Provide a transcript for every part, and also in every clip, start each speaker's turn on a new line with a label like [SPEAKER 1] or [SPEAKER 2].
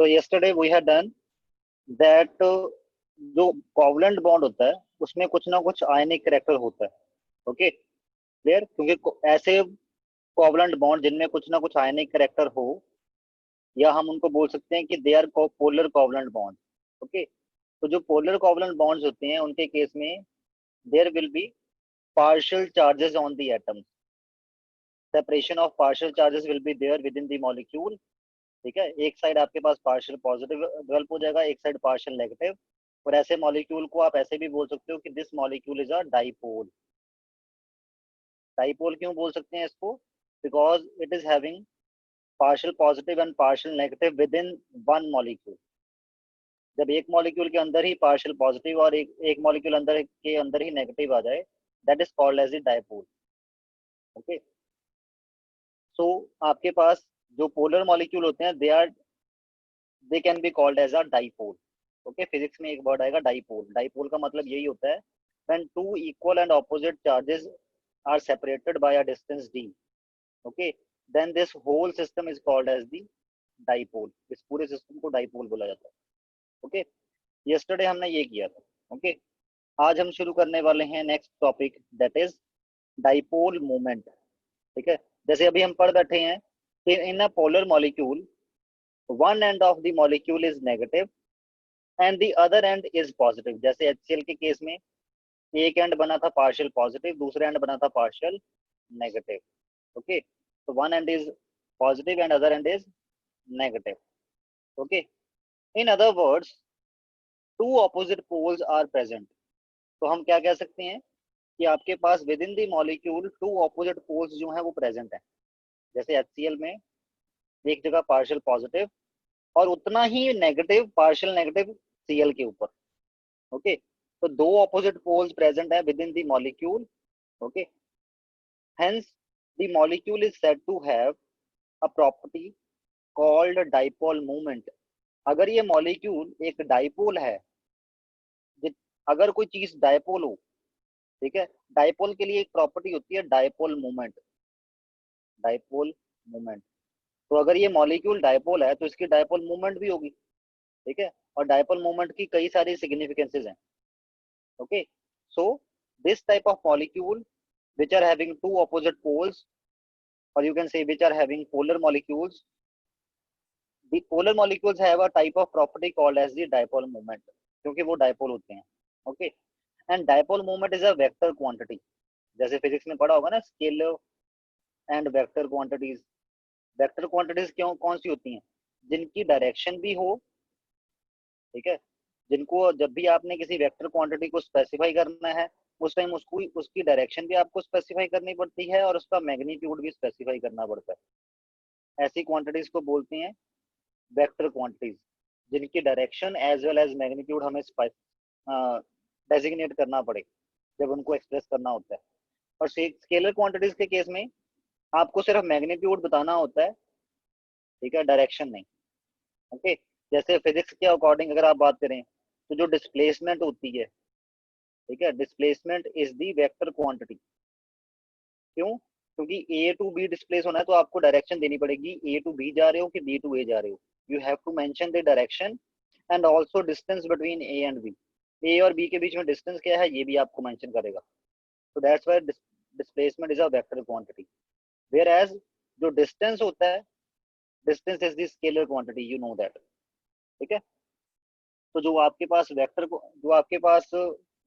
[SPEAKER 1] So yesterday we had done that जो covalent bond होता है उसमें कुछ ना कुछ आयनिक कैरेक्टर होता है. Okay, clear? क्योंकि ऐसे कोवलेंट बॉन्ड जिनमें कुछ ना कुछ आयनिक कैरेक्टर हो, या हम उनको बोल सकते हैं कि they are polar covalent bond. Okay, तो जो पोलर कोवलेंट बॉन्ड्स होते हैं उनके केस में there will be partial charges on the atoms. Separation of partial charges will be there within the molecule. ठीक है, एक साइड आपके पास पार्शियल पॉजिटिव डेवलप हो जाएगा, एक साइड पार्शियल नेगेटिव. और ऐसे मॉलिक्यूल को आप ऐसे भी बोल सकते हो कि this molecule is a dipole. Dipole क्यों बोल सकते हैं इसको? Because it is having partial positive and partial negative with in one molecule. जब एक मॉलिक्यूल के अंदर ही पार्शियल पॉजिटिव और एक मॉलिक्यूल अंदर ही नेगेटिव आ जाए, that is called as a dipole. Okay, so आपके पास जो पोलर मॉलिक्यूल होते हैं they can be called as a dipole. Okay, physics में एक वर्ड आएगा डाइपोल. डाइपोल का मतलब यही होता है when two equal and opposite charges are separated by a distance d. Okay, then this whole system is called as the dipole. इस पूरे सिस्टम को डाइपोल बोला जाता है. ओके, यस्टरडे हमने ये किया था. ओके, आज हम शुरू करने वाले हैं next topic, that is dipole moment. ठीक है, जैसे अभी हम पढ़ बैठे हैं कि in a polar molecule one end of the molecule is negative and the other end is positive. जैसे HCl के केस में एक एंड बना था पार्शियल पॉजिटिव, दूसरे एंड बना था पार्शियल नेगेटिव. ओके, तो one end is positive and other end is negative. Okay, in other words two opposite poles are present. तो हम क्या कह सकते हैं कि आपके पास within the molecule two opposite poles जो है वो प्रेजेंट है. जैसे HCl में एक जगह पार्शियल पॉजिटिव और उतना ही नेगेटिव पार्शियल नेगेटिव Cl के ऊपर. ओके, तो दो ऑपोजिट पोल्स प्रेजेंट है within the molecule. Okay, hence the molecule is said to have a property called dipole moment. अगर ये मॉलिक्यूल एक डाइपोल है, अगर कोई चीज डाइपोल हो, ठीक है, डाइपोल के लिए एक प्रॉपर्टी होती है डाइपोल मोमेंट. डाइपोल मोमेंट, तो अगर ये मॉलिक्यूल डाइपोल है तो इसकी डाइपोल मोमेंट भी होगी. ठीक है, और डाइपोल मोमेंट की कई सारी सिग्निफिकेंसेस हैं. Okay, so this type of molecule which are having two opposite poles, or you can say which are having polar molecules, the polar molecules have a type of property called as the dipole moment, क्योंकि वो dipole होते हैं. Okay, and dipole moment is a vector quantity. जैसे physics में पढ़ा होगा ना, scalar and vector quantities. Vector quantities क्यों कौन सी होती हैं? जिनकी डायरेक्शन भी हो. ठीक है, जिनको जब भी आपने किसी वेक्टर क्वांटिटी को स्पेसिफाई करना है उस टाइम उसको उसकी डायरेक्शन भी आपको स्पेसिफाई करनी पड़ती है और उसका मैग्नीट्यूड भी स्पेसिफाई करना पड़ता है. ऐसी क्वांटिटीज को बोलते हैं वेक्टर क्वांटिटीज, जिनकी direction as well as magnitude हमें डेजिग्नेट करना पड़े जब उनको एक्सप्रेस करना होता है. और स्केलर क्वांटिटीज के केस में आपको सिर्फ मैग्नीट्यूड बताना होता है. ठीक है, डायरेक्शन नहीं. ओके, जैसे फिजिक्स के अकॉर्डिंग अगर आप बात करें तो जो डिस्प्लेसमेंट होती है, ठीक है, displacement is the vector quantity. क्यों? क्योंकि A टू B डिस्प्लेस होना है तो आपको डायरेक्शन देनी पड़ेगी, A टू B जा रहे हो कि B टू A जा रहे हो. You have to mention the direction and also distance between A and B. A और B के बीच में डिस्टेंस क्या है ये भी आपको मेंशन करेगा. तो that's why displacement is a vector quantity. Whereas जो डिस्टेंस होता है, distance is the scalar quantity, you know that. ठीक है, तो जो आपके पास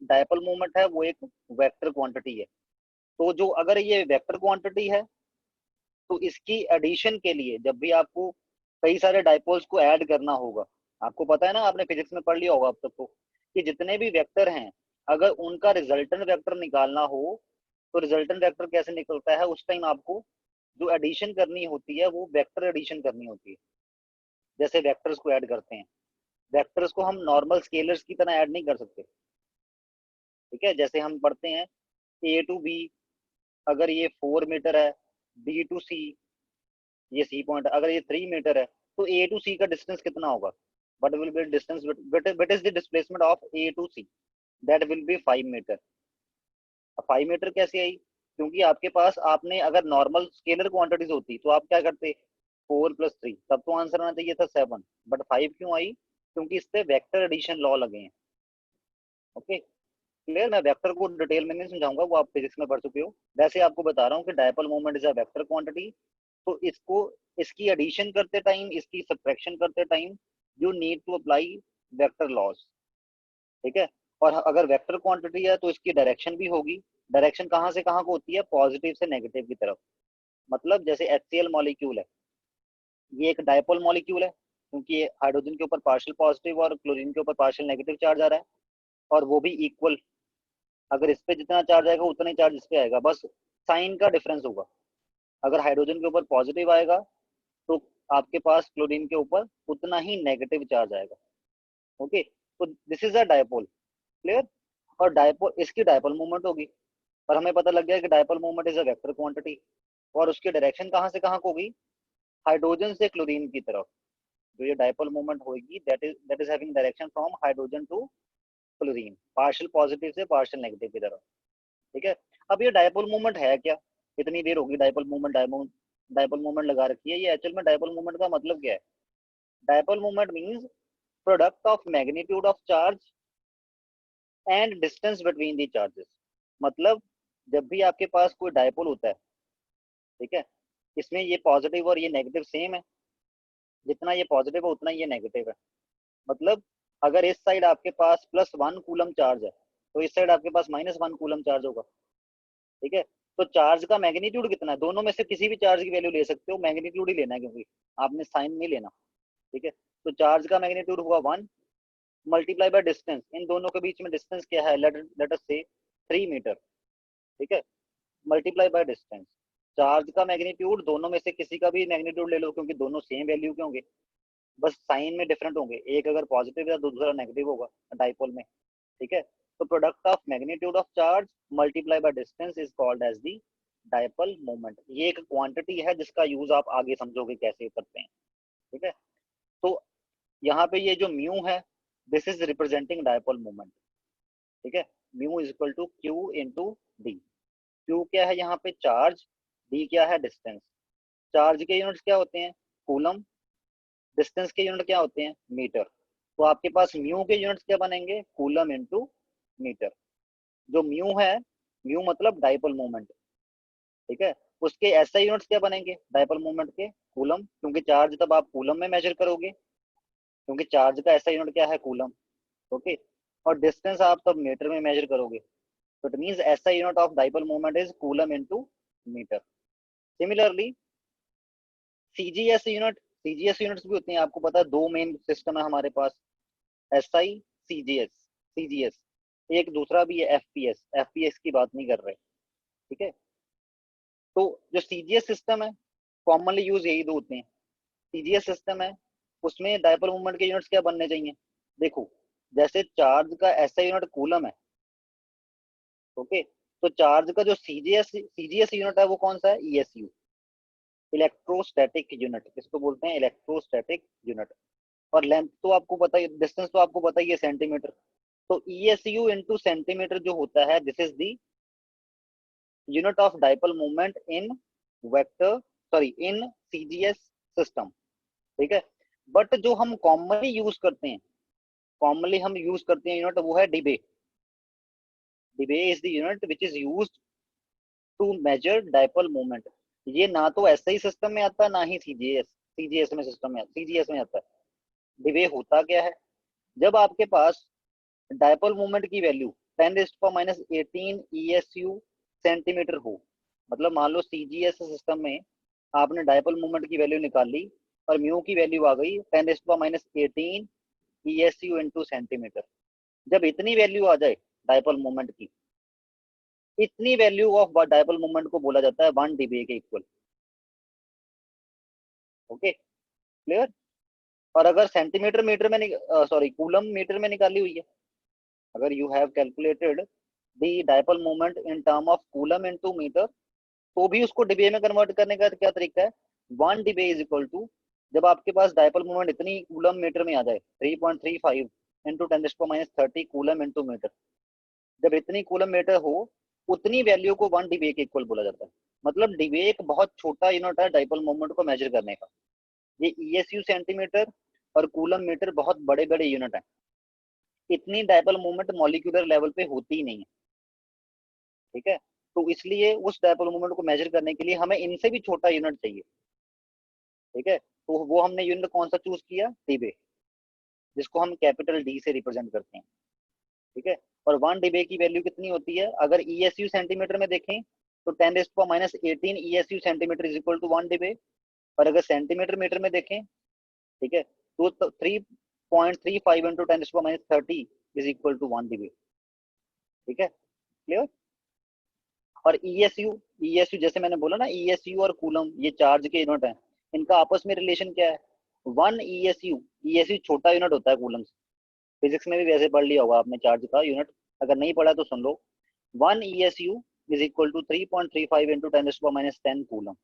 [SPEAKER 1] डायपोल मोमेंट है वो एक वेक्टर क्वांटिटी है. तो जो अगर ये वेक्टर क्वांटिटी है तो इसकी एडिशन के लिए जब भी आपको कई सारे डायपोल्स को ऐड करना होगा, आपको पता है ना, आपने फिजिक्स में पढ़ लिया होगा अब तक तो, कि जितने भी वेक्टर हैं अगर उनका रिजल्टेंट वेक्टर निकालना हो तो रिजल्टेंट वेक्टर कैसे निकलता है? उस टाइम आपको जो एडिशन करनी होती है वो वेक्टर एडिशन करनी होती है. जैसे वेक्टर्स को ऐड करते हैं, वेक्टर्स को हम नॉर्मल स्केलर्स की तरह ऐड नहीं कर सकते. ठीक है, जैसे हम पढ़ते हैं A टू B, अगर ये 4 मीटर है, B टू C, ये C पॉइंट, अगर ये 3 मीटर है तो A टू C का डिस्टेंस कितना होगा? But will be distance but is the displacement of A to C, that will be 5 metre. अब 5 मीटर कैसे आई? क्योंकि आपके पास आपने अगर नॉर्मल स्केलर क्वांटिटीज होती तो आप क्या करते, 4+3, तब तो आंसर आना चाहिए था 7, बट 5 क्यों आई? क्योंकि इस पे वेक्टर एडिशन लॉ लगे हैं। Okay clear? मैं वेक्टर को डिटेल में नहीं समझाऊंगा, वो आप फिजिक्स में पढ़ चुके हो। वैसे आपको बता रहा हूँ कि dipole moment is a vector quantity, तो इसको, इसकी एडिशन करते टाइम, इसकी सब्ट्रैक्शन करते time you need to apply vector laws. ठीक है? और अगर वेक्टर क्वांटिटी है तो इसकी डायरेक्शन भी होगी। डायरेक्शन कहाँ से कहाँ को होती है? पॉजिटिव से नेगेटिव की तरफ। मतलब जैसे HCl मॉलिक्यूल है, ये एक डायपोल मॉलिक्यूल है, क्योंकि ये हाइड्रोजन के ऊपर पार्शियल पॉजिटिव और क्लोरीन के ऊपर पार्शियल नेगेटिव चार्ज आ रहा है, और वो भी इक्वल। अगर इस पे जितना चार्ज आएगा उतना ही चार्ज इस पे आएगा, बस साइन का डिफरेंस होगा। अगर हाइड्रोजन के ऊपर पॉजिटिव आएगा तो आपके पास क्लोरीन के ऊपर उतना ही नेगेटिव चार्ज आएगा। ओके, तो this is a dipole. Clear? और डायपोल, इसकी डायपोल मूवमेंट होगी, और हमें पता लग गया कि dipole movement is a vector quantity. और उसकी डायरेक्शन कहाँ से कहाँ को होगी? हाइड्रोजन से क्लोरीन की तरफ। जो ये डायपोल मूवमेंट होगी, that is having direction from hydrogen to chlorine, partial positive से पार्शियल नेगेटिव की तरफ। ठीक है? अब ये डायपोल मूवमेंट है क्या? इतनी देर होगी डायपोल मूवमेंट डायपोल मूवमेंट लगा रखी है, ये एक्चुअल में डायपोल मूवमेंट का मतलब क्या है? Dipole movement means product of magnitude of charge and distance between the charges. मतलब जब भी आपके पास कोई डायपोल होता है, ठीक है, इसमें ये पॉजिटिव और ये नेगेटिव सेम है, जितना ये पॉजिटिव है उतना ये नेगेटिव है। मतलब अगर इस साइड आपके पास +1 कूलम चार्ज है तो इस साइड आपके पास -1 कूलम चार्ज होगा। ठीक है? तो चार्ज का मैग्नीट्यूड कितना है? दोनों में से किसी भी चार्ज की वैल्यू ले सकते हो, मैग्नीट्यूड ही लेना है, क्योंकि आपने साइन नहीं लेना। ठीक है? तो चार्ज का मैग्नीट्यूड हुआ 1 मल्टीप्लाई बाय डिस्टेंस। इन दोनों के बीच में डिस्टेंस क्या है? लेट अस से 3 मीटर। ठीक है? Multiply by distance. चार्ज का मैग्नीट्यूड दोनों में से किसी का भी मैग्नीट्यूड ले लो, क्योंकि दोनों सेम वैल्यू के होंगे, बस साइन में डिफरेंट होंगे, एक अगर पॉजिटिव या दूसरा नेगेटिव होगा डाइपोल में। ठीक है? तो product of magnitude of charge multiply by distance is called as the dipole moment. ये एक क्वांटिटी है जिसका यूज आप आगे समझोगे कैसे करते हैं। ठीक है? तो यहाँ पे ये जो म्यू है, this is representing dipole moment. ठीक है? Mu is equal to Q into D. Q क्या है यहाँ पे? चार्ज। डी क्या है? डिस्टेंस। चार्ज के यूनिट्स क्या होते हैं? कूलम। डिस्टेंस के यूनिट क्या होते हैं? मीटर। तो आपके पास म्यू के यूनिट्स क्या बनेंगे? Coulomb into metre. जो म्यू है, म्यू मतलब डाइपोल मोमेंट। ठीक है? उसके ऐसा यूनिट्स क्या बनेंगे डाइपोल मोमेंट के? कूलम, क्योंकि चार्ज तब आप कूलम में मेजर करोगे, क्योंकि चार्ज का ऐसा यूनिट क्या है? कूलम। ओके? और डिस्टेंस आप तब मीटर में मेजर करोगे, तो इट मींस ऐसा unit of dipole moment is coulomb into metre. Similarly CGS unit, CGS units भी होते हैं, आपको पता है दो मेन सिस्टम है हमारे पास, एसआई, सीजीएस। सीजीएस एक दूसरा भी है एफपीएस, एफपीएस की बात नहीं कर रहे। ठीक है? तो जो सीजीएस सिस्टम है, कॉमनली यूज यही दो होते हैं। सीजीएस सिस्टम है, उसमें डायपोल मोमेंट के यूनिट्स क्या बनने चाहिए? देखो, जैसे चार्ज का ऐसा यूनिट कूलम है, ओके, तो चार्ज का जो सीजीएस सीजीएस यूनिट है वो कौन सा है? ईएसयू, इलेक्ट्रोस्टैटिक यूनिट। इसको बोलते हैं इलेक्ट्रोस्टैटिक यूनिट। और लेंथ तो आपको पता ही, डिस्टेंस तो आपको पता ही है, सेंटीमीटर। तो ईएसयू इंटू सेंटीमीटर जो होता है, this is the unit of dipole moment in vector, sorry, in CGS system. ठीक है? बट जो हम कॉमनली यूज करते हैं, कॉमनली हम यूज करते हैं यूनिट, वो है debye. Debye is the unit which is used to measure dipole moment. ये ना तो ऐसे ही सिस्टम में आता है, ना ही सीजीएस, सीजीएस में सिस्टम में, सीजीएस में आता है। डिबे होता क्या है? जब आपके पास डाइपोल मोमेंट की वैल्यू 10⁻18 ESU सेंटीमीटर हो, मतलब मान लो सीजीएस सिस्टम में आपने डाइपोल मोमेंट की वैल्यू निकाल ली और म्यू की वैल्यू आ गई 10⁻18 ESU इंटू सेंटीमीटर। जब इतनी वैल्यू आ जाए डाइपोल मोमेंट की, इतनी वैल्यू ऑफ डाइपोल मोमेंट को बोला जाता है 1 dBA के इक्वल। Okay clear? और अगर सेंटीमीटर मीटर में, सॉरी, कूलम मीटर में निकाली हुई है, अगर you have calculated the dipole moment in term of coulomb into metre, तो भी उसको डिबे में कन्वर्ट करने का क्या तरीका है? 1 डिबे इज इक्वल टू, जब आपके पास डाइपोल मोमेंट इतनी कूलम मीटर में आ जाए, 3.35 इंटू 10⁻30 कूलम इंटू मीटर, जब इतनी कूलम मीटर हो, उतनी वैल्यू को 1 डिबे के इक्वल बोला जाता है। मतलब डिबे एक बहुत छोटा यूनिट है डाइपोल मोमेंट को मेजर करने का। ये ESU सेंटीमीटर और कूलम मीटर बहुत बड़े बड़े यूनिट हैं, इतनी डायपोल मोमेंट मॉलिक्यूलर लेवल पे होती ही नहीं है, ठीक है। तो इसलिए उस डायपोल मोमेंट को मेजर करने के लिए हमें इनसे भी छोटा यूनिट चाहिए, ठीक है। तो वो हमने यूनिट कौन सा चूज किया, डीबे, जिसको हम कैपिटल डी से रिप्रेजेंट करते हैं, ठीक है। और 1 डीबे की वैल्यू कितनी होती है, अगर ESU सेंटीमीटर में देखें तो 10⁻18 ESU centimetre is equal to 1 debye, और अगर सेंटीमीटर मीटर में देखें, ठीक है, तो 3.35 इंटू 10⁻30 इज इक्वल टू 1 डीबे, ठीक है, क्लियर। और ESU जैसे मैंने बोला ना, ESU और कूलम ये चार्ज के यूनिट हैं, इनका आपस में रिलेशन क्या है, 1 ESU छोटा यूनिट होता है कूलम से, फिजिक्स में भी वैसे पढ़ लिया होगा आपने चार्ज का यूनिट, अगर नहीं पढ़ा तो सुन लो। 1 ESU is equal to 3.35 into 10⁻10 coulomb.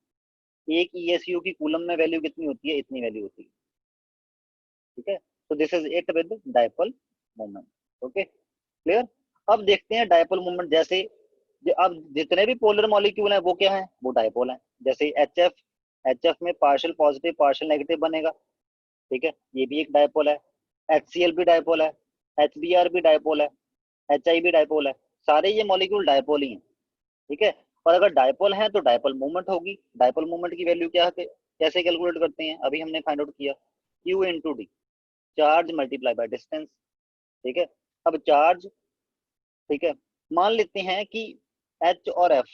[SPEAKER 1] एक ESU की कूलम में वैल्यू कितनी होती है, इतनी वैल्यू होती है, ठीक है। तो this is it with dipole moment, okay, clear. अब देखते हैं डायपोल मोमेंट, जैसे अब जितने भी पोलर मॉलिक्यूल हैं वो क्या है, वो डायपोल हैं। जैसे एच एफ में पार्शियल पॉजिटिव पार्शियल नेगेटिव बनेगा, ठीक है, ये भी एक डायपोल है। HCl भी डायपोल है, HBr भी डायपोल है, HI भी डायपोल है, सारे ये मॉलिक्यूल डायपोल ही हैं, ठीक है। और अगर डायपोल है तो डायपोल मूवमेंट होगी। डायपोल मूवमेंट की वैल्यू क्या है, कैसे कैलकुलेट करते हैं, अभी हमने फाइंड आउट किया, Q into D, charge multiply by distance, ठीक है। अब चार्ज, ठीक है, मान लेते हैं कि H और F,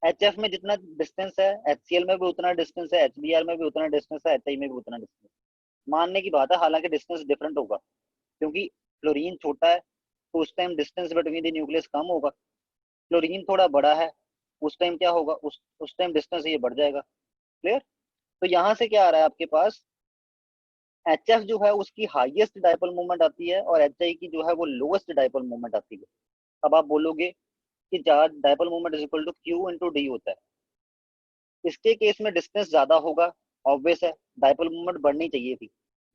[SPEAKER 1] HF में जितना डिस्टेंस है HCl में भी उतना डिस्टेंस है, HBr में भी उतना डिस्टेंस है, HI में भी उतना डिस्टेंस, मानने की बात है, हालांकि डिस्टेंस डिफरेंट होगा, क्योंकि क्लोरीन छोटा है तो उस time distance between the nucleus कम होगा, क्लोरीन थोड़ा बड़ा है उस टाइम क्या होगा, उस टाइम डिस्टेंस ये बढ़ जाएगा, क्लियर। तो यहाँ से क्या आ रहा है आपके पास, HF जो है उसकी हाईएस्ट डायपोल मूवमेंट आती है और HI की जो है वो लोएस्ट डायपोल मूवमेंट आती है। अब आप बोलोगे कि charge dipole movement is equal to Q into D होता है, इसके केस में डिस्टेंस ज्यादा होगा, ऑब्वियस है, डायपोल मूवमेंट बढ़नी चाहिए थी।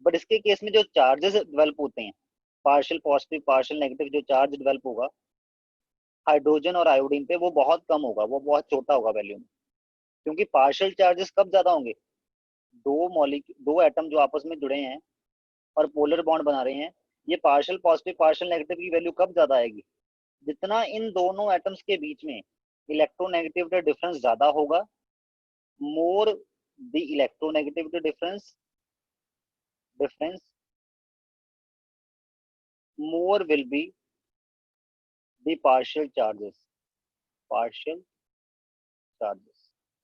[SPEAKER 1] बट इसके केस में जो चार्जेस डेवलप होते हैं, पार्शियल पॉजिटिव पार्शियल नेगेटिव जो चार्ज डेवलप होगा हाइड्रोजन और आयोडीन पे, वो बहुत कम होगा, वो बहुत छोटा होगा वैल्यू में, क्योंकि पार्शियल चार्जेस कब ज्यादा होंगे, दो एटम जो आपस में जुड़े हैं और पोलर बॉन्ड बना रहे हैं, ये पार्शियल पॉजिटिव पार्शियल नेगेटिव की वैल्यू कब ज्यादा आएगी, जितना इन दोनों एटम्स के बीच में इलेक्ट्रोनेगेटिविटी डिफरेंस ज्यादा होगा, more the electronegativity difference more will be the partial charges,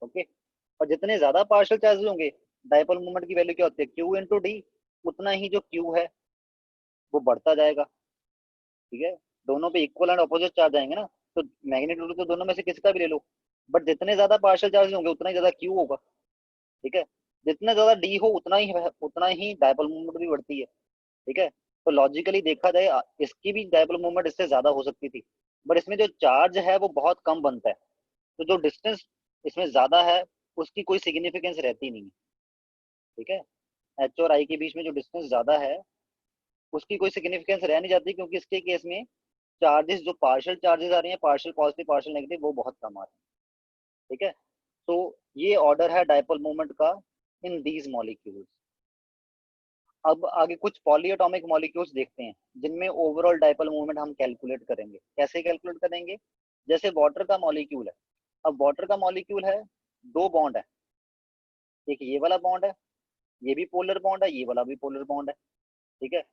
[SPEAKER 1] okay. और जितने ज्यादा पार्शियल चार्जेस होंगे, डायपोल मोमेंट की वैल्यू क्या होती है, Q इंटू डी, उतना ही जो Q है वो बढ़ता जाएगा, ठीक है। दोनों पे इक्वल एंड अपोजिट चार्ज आएंगे ना, तो मैग्नीट्यूड तो दोनों में से किसी का भी ले लो, बट जितने ज्यादा पार्शियल चार्जेस होंगे उतना ही ज्यादा Q होगा, ठीक है। जितना ज्यादा डी हो उतना ही डायपोल मोमेंट भी बढ़ती है, ठीक है। तो लॉजिकली देखा जाए इसकी भी डायपोल मोमेंट इससे ज्यादा हो सकती थी, बट इसमें जो चार्ज है वो बहुत कम बनता है, तो जो डिस्टेंस इसमें ज्यादा है उसकी कोई सिग्निफिकेंस रहती नहीं है, ठीक है। एच और आई के बीच में जो डिस्टेंस ज्यादा है उसकी कोई सिग्निफिकेंस रह नहीं जाती, क्योंकि इसके केस में चार्जेस जो पार्शियल चार्जेस आ रही हैं, पार्शियल पॉजिटिव पार्शियल नेगेटिव, वो बहुत कम आ रहे हैं, ठीक है। तो ये ऑर्डर है डायपोल मोमेंट का इन दीज मॉलिक्यूल्स। अब आगे कुछ पॉलीएटॉमिक मॉलिक्यूल्स देखते हैं जिनमें ओवरऑल डायपोल मोमेंट हम कैलकुलेट करेंगे। कैसे कैलकुलेट करेंगे, जैसे वाटर का मॉलिक्यूल है। अब वाटर का मॉलिक्यूल है, दो बॉन्ड है, एक ये वाला बॉन्ड है, ये भी पोलर बॉन्ड है, ये वाला भी पोलर बॉन्ड है, ठीक है।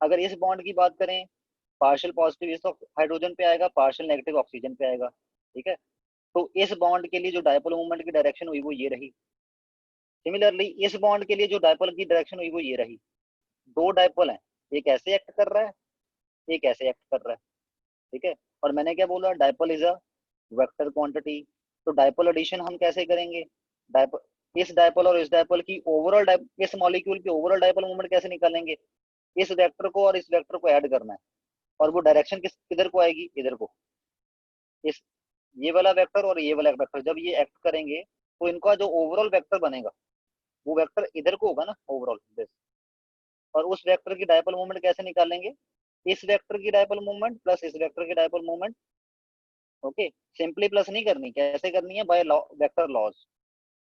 [SPEAKER 1] अगर इस बॉन्ड की बात करें, पार्शियल पॉजिटिव इस हाइड्रोजन पे आएगा, पार्शियल नेगेटिव ऑक्सीजन पे आएगा, ठीक है। तो इस बॉन्ड के लिए जो डायपोल मूवमेंट की डायरेक्शन हुई वो ये रही। सिमिलरली इस बॉन्ड के लिए जो डायपोल की डायरेक्शन हुई वो ये रही। दो डायपोल हैं, एक ऐसे एक्ट कर रहा है, एक ऐसे एक्ट कर रहा है, ठीक है। और मैंने क्या बोला, dipole is a vector quantity. तो डायपोल एडिशन हम कैसे करेंगे, डायपोल इस डायपोल और इस डायपोल की ओवरऑल इस मॉलिक्यूल की ओवरऑल डायपोल मूवमेंट कैसे निकालेंगे, इस वेक्टर को और इस वेक्टर को ऐड करना है, और वो डायरेक्शन किधर को आएगी, इधर को, इस ये वाला वेक्टर और ये वाला वेक्टर जब ये एक्ट करेंगे तो इनका जो ओवरऑल वेक्टर बनेगा वो वेक्टर इधर को होगा ना ओवरऑल दिस। और उस वेक्टर की डायपोल मूवमेंट कैसे निकालेंगे, इस वेक्टर की डायपोल मूवमेंट प्लस इस वेक्टर की dipole movement, okay. Simply plus नहीं करनी, कैसे करनी है, बाय लॉ, वेक्टर लॉज,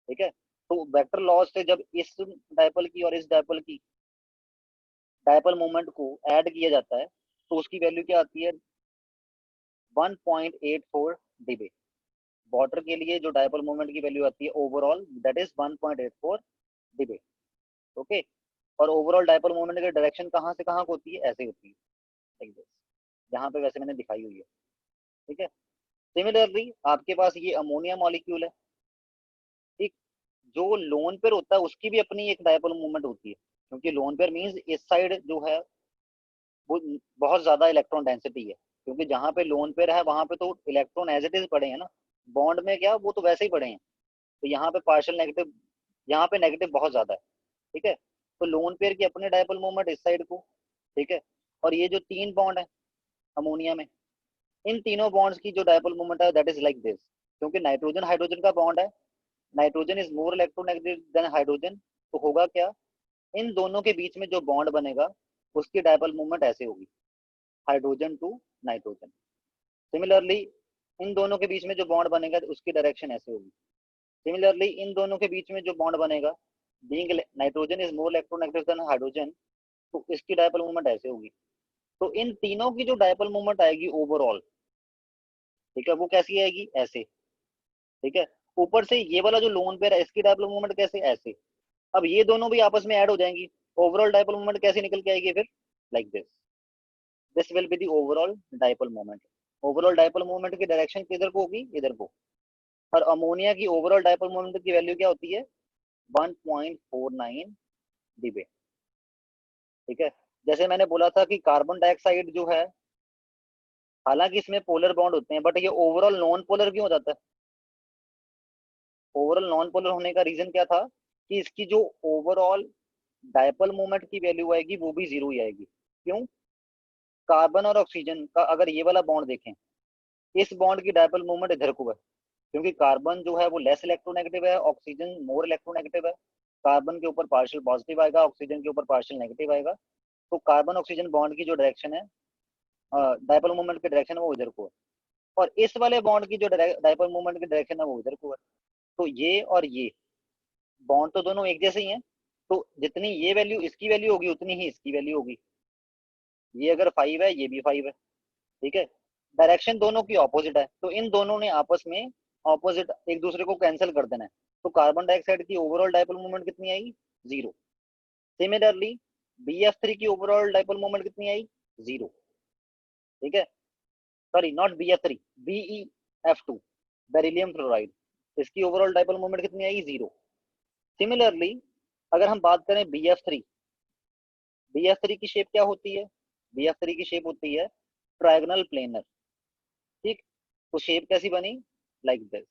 [SPEAKER 1] ठीक है। तो वेक्टर लॉज से जब इस डायपोल की और इस डायपोल की डायपोल मोमेंट को ऐड किया जाता है तो उसकी वैल्यू क्या आती है 1.84 dB। वाटर के लिए जो डायपोल मोमेंट की वैल्यू आती है overall that is 1.84 dB। Okay, और ओवरऑल डायपोल मोमेंट की डायरेक्शन कहाँ से कहाँ को होती है, ऐसे होती है लाइक दिस, यहाँ पे वैसे मैंने दिखाई हुई है। ठीक है, सिमिलरली आपके पास ये अमोनिया मॉलिक्यूल है, ठीक, जो लोन पेयर होता है उसकी भी अपनी एक डायपोल मूवमेंट होती है, क्योंकि लोन पेयर मींस इस साइड जो है वो बहुत ज्यादा इलेक्ट्रॉन डेंसिटी है, क्योंकि जहाँ पे लोन पेयर है वहां पे तो इलेक्ट्रॉन एज इट इज पड़े हैं ना, बॉन्ड में क्या वो तो वैसे ही पड़े हैं, तो यहाँ पे पार्शियल नेगेटिव, यहाँ पे नेगेटिव बहुत ज्यादा है। ठीक है, तो लोन पेयर की अपने डायपोल मोमेंट इस साइड को, ठीक है, और ये जो तीन बॉन्ड है अमोनिया में, इन तीनों बॉन्ड्स की जो डायपोल मोमेंट है दैट इज लाइक दिस, क्योंकि नाइट्रोजन हाइड्रोजन का बॉन्ड है, nitrogen is more electronegative than hydrogen, तो होगा क्या, इन दोनों के बीच में जो बॉन्ड बनेगा उसकी डायपोल मोमेंट ऐसे होगी, हाइड्रोजन टू नाइट्रोजन। सिमिलरली इन दोनों के बीच में जो बॉन्ड बनेगा उसकी डायरेक्शन ऐसे होगी। सिमिलरली इन दोनों के बीच में जो बॉन्ड बनेगा, being nitrogen is more electronegative than hydrogen, तो इसकी डायपोल मोमेंट ऐसे होगी। तो इन तीनों की जो डायपोल मोमेंट आएगी ओवरऑल, ठीक है, वो कैसी आएगी, ऐसे। ठीक है, ऊपर से ये वाला जो लोन पेयर है इसकी डायपोल मोमेंट कैसे, ऐसे। अब ये दोनों भी आपस में ऐड हो जाएंगी, ओवरऑल डायपोल मोमेंट कैसे निकल के आएगी फिर, like this will be the overall dipole moment. Overall dipole moment की डायरेक्शन किधर को होगी, इधर को। और अमोनिया की ओवरऑल डायपोल मोमेंट की वैल्यू क्या होती है 1.49 dB। ठीक है, जैसे मैंने बोला था कि कार्बन डाइऑक्साइड जो है, हालांकि इसमें पोलर बॉन्ड होते हैं बट ये ओवरऑल नॉन पोलर क्यों हो जाता है, ओवरऑल नॉन पोलर होने का रीजन क्या था कि इसकी जो ओवरऑल डायपोल मोमेंट की वैल्यू आएगी वो भी जीरो ही आएगी। क्यों, कार्बन और ऑक्सीजन का अगर ये वाला बॉन्ड देखें, इस बॉन्ड की डायपोल मोमेंट इधर को है, क्योंकि कार्बन जो है वो लेस इलेक्ट्रोनेगेटिव है, ऑक्सीजन मोर इलेक्ट्रोनेगेटिव है। कार्बन के ऊपर पार्शियल पॉजिटिव आएगा, ऑक्सीजन के ऊपर पार्शियल नेगेटिव आएगा, तो कार्बन ऑक्सीजन बॉन्ड की जो डायरेक्शन है, डायपोल मोमेंट की डायरेक्शन है वो इधर को है, और इस वाले बॉन्ड की जो डायपोल मोमेंट की डायरेक्शन है वो इधर को है। तो ये और ये बॉन्ड तो दोनों एक जैसे ही हैं, तो जितनी ये वैल्यू इसकी वैल्यू होगी उतनी ही इसकी वैल्यू होगी। ये अगर 5 है ये भी 5 है। ठीक है, डायरेक्शन दोनों की ऑपोजिट है, तो इन दोनों ने आपस में ऑपोजिट एक दूसरे को कैंसिल कर देना है, तो कार्बन डाइऑक्साइड की ओवरऑल डायपोल मोमेंट कितनी आई, जीरो। सिमिलरली BF3 की ओवरऑल डायपोल मोमेंट कितनी आई, जीरो। ठीक है, sorry not BF3, BeF2 beryllium fluoride, इसकी ओवरऑल डायपोल मोमेंट कितनी आई, जीरो। सिमिलरली अगर हम बात करें BF3, BF3 की शेप क्या होती है, BF3 की शेप होती है ट्रायगोनल प्लेनर। ठीक, तो शेप कैसी बनी, like this.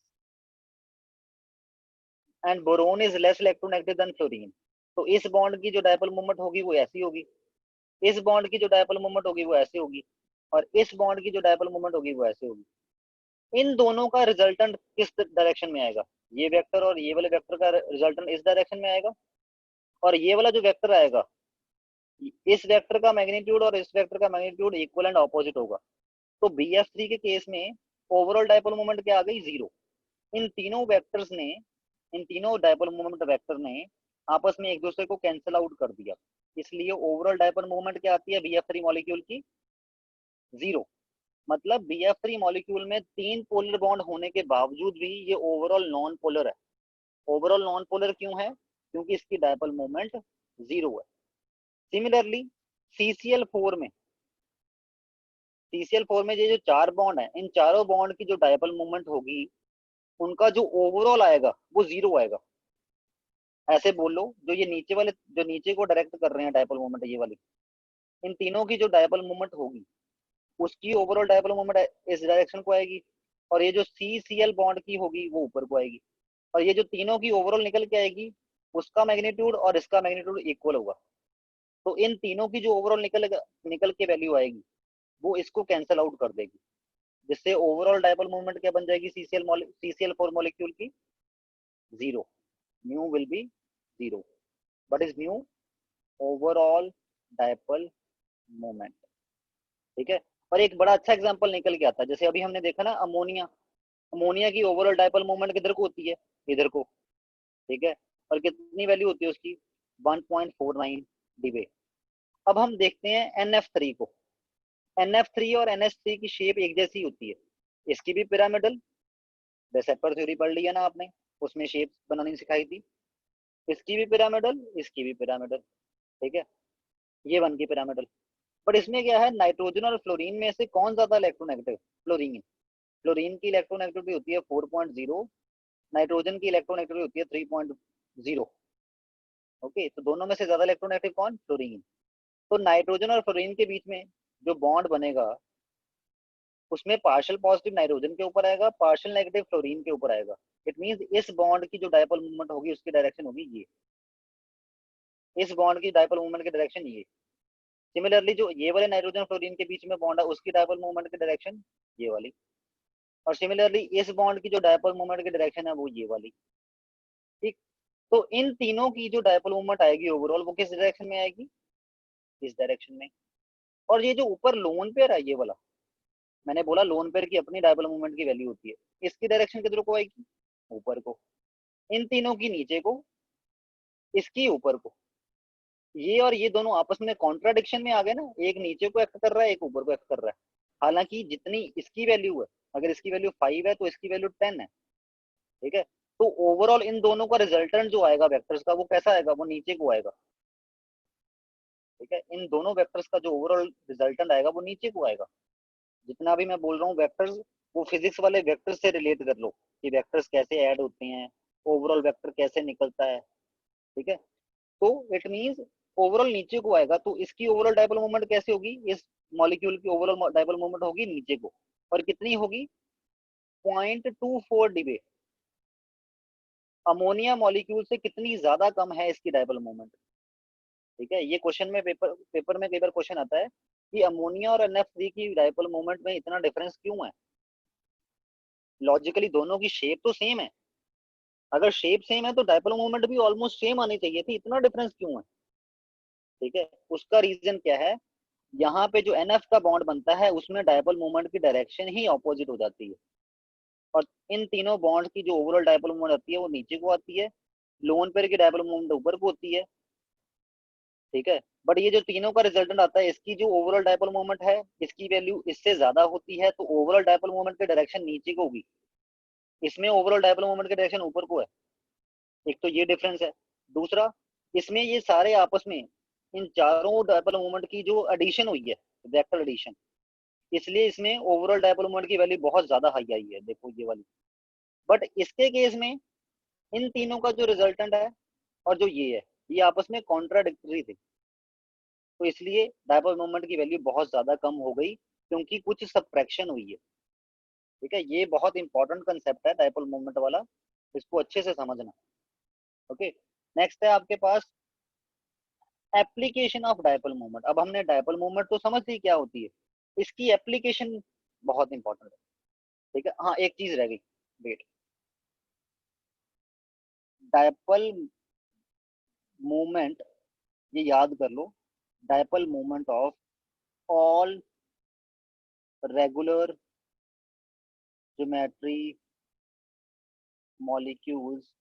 [SPEAKER 1] And boron is less electronegative than fluorine, तो इस बॉन्ड की जो डायपोल मोमेंट होगी वो ऐसी होगी, इस बॉन्ड की जो डायपोल मोमेंट होगी वो ऐसी होगी, और इस बॉन्ड की जो डायपोल मोमेंट होगी वो ऐसे होगी। इन दोनों का रिजल्टेंट किस डायरेक्शन में आएगा, ये वेक्टर और ये वाले वेक्टर का रिजल्टेंट इस डायरेक्शन में आएगा, और ये वाला जो वेक्टर आएगा, इस वेक्टर का मैग्नीट्यूड और इस वेक्टर का मैग्नीट्यूड इक्वल एंड ऑपोजिट होगा। तो BF3 के केस में ओवरऑल डायपोल मोमेंट क्या आ गई, जीरो। इन तीनों वेक्टर्स ने, इन तीनों डायपोल मोमेंट वेक्टर ने आपस में एक दूसरे को कैंसिल आउट कर दिया, इसलिए ओवरऑल डायपोल मोमेंट क्या आती है BF3 मॉलिक्यूल की, जीरो। मतलब BF3 मॉलिक्यूल में तीन पोलर बॉन्ड होने के बावजूद भी ये ओवरऑल नॉन पोलर है। ओवरऑल नॉन पोलर क्यों है, क्योंकि इसकी डायपोल मोमेंट जीरो है। सिमिलरली CCl4 में, CCl4 में ये जो चार बॉन्ड है, इन चारों बॉन्ड की जो डायपोल मोमेंट होगी उनका जो ओवरऑल आएगा वो जीरो आएगा। ऐसे बोल लो, जो ये नीचे वाले जो नीचे को डायरेक्ट कर रहे हैं डायपोल मोमेंट ये वाली, इन तीनों की जो डायपोल मोमेंट होगी उसकी ओवरऑल डायपोल मोमेंट इस डायरेक्शन को आएगी, और ये जो CCl बॉन्ड की होगी वो ऊपर को आएगी, और ये जो तीनों की ओवरऑल निकल के आएगी उसका मैग्नीट्यूड और इसका मैग्नीट्यूड इक्वल होगा। तो इन तीनों की जो ओवरऑल निकल के वैल्यू आएगी वो इसको कैंसिल आउट कर देगी, जिससे ओवरऑल डायपोल मोमेंट क्या बन जाएगी CCl4 मॉलिक्यूल की, zero. Mu will be zero. What is mu, overall dipole moment. ठीक है, और एक बड़ा अच्छा एग्जांपल निकल के आता है, जैसे अभी हमने देखा ना अमोनिया, अमोनिया की ओवरऑल डायपोल मोमेंट किधर को होती है, इधर को। ठीक है, और कितनी वैल्यू होती है उसकी 1.49 डिबे। अब हम देखते हैं NF3 को। NF3 और NH3 की शेप एक जैसी होती है, इसकी भी पिरामिडल, डेसेपर थ्योरी पढ़ लिया ना आपने, उसमें शेप बनानी सिखाई थी। इसकी भी पिरामिडल, इसकी भी पिरामिडल, ठीक है, ये बन की पिरामिडल। बट इसमें क्या है, नाइट्रोजन और फ्लोरीन में से कौन ज्यादा इलेक्ट्रोनेगेटिव? फ्लोरीन। फ्लोरीन की इलेक्ट्रोनेगेटिविटी होती है 4.0, नाइट्रोजन की इलेक्ट्रोनेगेटिविटी होती है 3.0। ओके, तो दोनों में से ज्यादा इलेक्ट्रोनेगेटिव कौन? फ्लोरीन। तो नाइट्रोजन और फ्लोरीन के बीच में जो बॉन्ड बनेगा उसमें पार्शियल पॉजिटिव नाइट्रोजन के ऊपर आएगा, पार्शियल नेगेटिव फ्लोरीन के ऊपर आएगा। इट मींस इस बॉन्ड की जो डायपोल मूवमेंट होगी उसकी डायरेक्शन होगी ये, इस बॉन्ड की डायपोल मूवमेंट की डायरेक्शन ये। सिमिलरली जो ये वाले नाइट्रोजन फ्लोरीन के बीच में बॉन्ड है उसकी डायपोल मूवमेंट की डायरेक्शन ये वाली, और सिमिलरली इस बॉन्ड की जो डायपोल मूवमेंट की डायरेक्शन है वो ये वाली। ठीक, तो इन तीनों की जो डायपोल मूवमेंट आएगी ओवरऑल वो किस डायरेक्शन में आएगी? इस डायरेक्शन में। और ये जो ऊपर लोन पेयर है ये वाला, मैंने बोला लोन पेयर की अपनी डायपोल मूवमेंट की वैल्यू होती है, इसकी डायरेक्शन किधर को आएगी? ऊपर को। इन तीनों की नीचे को, इसकी ऊपर को। ये और ये दोनों आपस में कॉन्ट्राडिक्शन में आ गए ना, एक नीचे को एक्ट कर रहा है, एक ऊपर को एक्ट कर रहा है। हालांकि जितनी इसकी वैल्यू है, अगर इसकी वैल्यू 5 है तो इसकी वैल्यू 10 है, ठीक है। तो ओवरऑल इन दोनों का रिजल्टेंट जो आएगा वेक्टर्स का वो कैसा आएगा? वो नीचे को आएगा, ठीक है। इन दोनों वेक्टर्स का जो ओवरऑल रिजल्टेंट आएगा वो नीचे को आएगा। जितना भी मैं बोल रहा हूँ वेक्टर्स, वो फिजिक्स वाले वेक्टर्स से रिलेट कर लो कि वेक्टर्स कैसे ऐड होते हैं, ओवरऑल वेक्टर कैसे निकलता है, ठीक है। तो इट मींस ओवरऑल नीचे को आएगा, तो इसकी ओवरऑल डायपोल मोमेंट कैसे होगी? इस मॉलिक्यूल की ओवरऑल डायपोल मोमेंट होगी नीचे को, और कितनी होगी? 0.24 डिबे। अमोनिया मॉलिक्यूल से कितनी ज्यादा कम है इसकी डायपोल मोमेंट, ठीक है। ये क्वेश्चन में पेपर में कई बार क्वेश्चन आता है कि अमोनिया और NF3 की डायपोल मोमेंट में इतना डिफरेंस क्यों है? लॉजिकली दोनों की शेप तो सेम है, अगर शेप सेम है तो डायपोल मोमेंट भी ऑलमोस्ट सेम आनी चाहिए थी, इतना डिफरेंस क्यों है? ठीक है, उसका रीजन क्या है, यहाँ पे जो NF का बॉन्ड बनता है उसमें डायपोल मोमेंट की डायरेक्शन ही ऑपोजिट हो जाती है, और इन तीनों बॉन्ड की जो ओवरऑल डायपोल मोमेंट आती है वो नीचे को आती है, लोन पेयर की डायपोल मोमेंट ऊपर को होती है, ठीक है। बट ये जो तीनों का रिजल्टेंट आता है इसकी जो ओवरऑल डायपोल मोमेंट है इसकी वैल्यू इससे ज्यादा होती है, तो ओवरऑल डायपोल मोमेंट की डायरेक्शन नीचे को होगी, इसमें ओवरऑल डायपोल मोमेंट की डायरेक्शन ऊपर को है। एक तो ये डिफरेंस है। दूसरा, इसमें ये सारे आपस में इन चारों डायपोल मोमेंट की जो एडिशन हुई है, वेक्टर एडिशन, इसलिए इसमें ओवरऑल डायपोल मोमेंट की वैल्यू बहुत ज्यादा हाई आई है, देखो ये वाली। बट इसके केस में इन तीनों का जो रिजल्टेंट है और जो ये है ये आपस में कॉन्ट्राडिक्टरी थे, तो इसलिए डायपोल मोमेंट की वैल्यू बहुत ज्यादा कम हो गई क्योंकि कुछ सबट्रैक्शन हुई है, ठीक है। ये बहुत इंपॉर्टेंट कंसेप्ट है डायपोल मोमेंट वाला, इसको अच्छे से समझना। ओके, नेक्स्ट है आपके पास एप्लीकेशन ऑफ डायपोल मोमेंट। अब हमने डायपोल मोमेंट तो समझ ली क्या होती है, इसकी एप्लीकेशन बहुत इंपॉर्टेंट है, ठीक है। हाँ, एक चीज रह गई, वेट। डायपोल मोमेंट, ये याद कर लो, dipole moment of all regular geometry molecules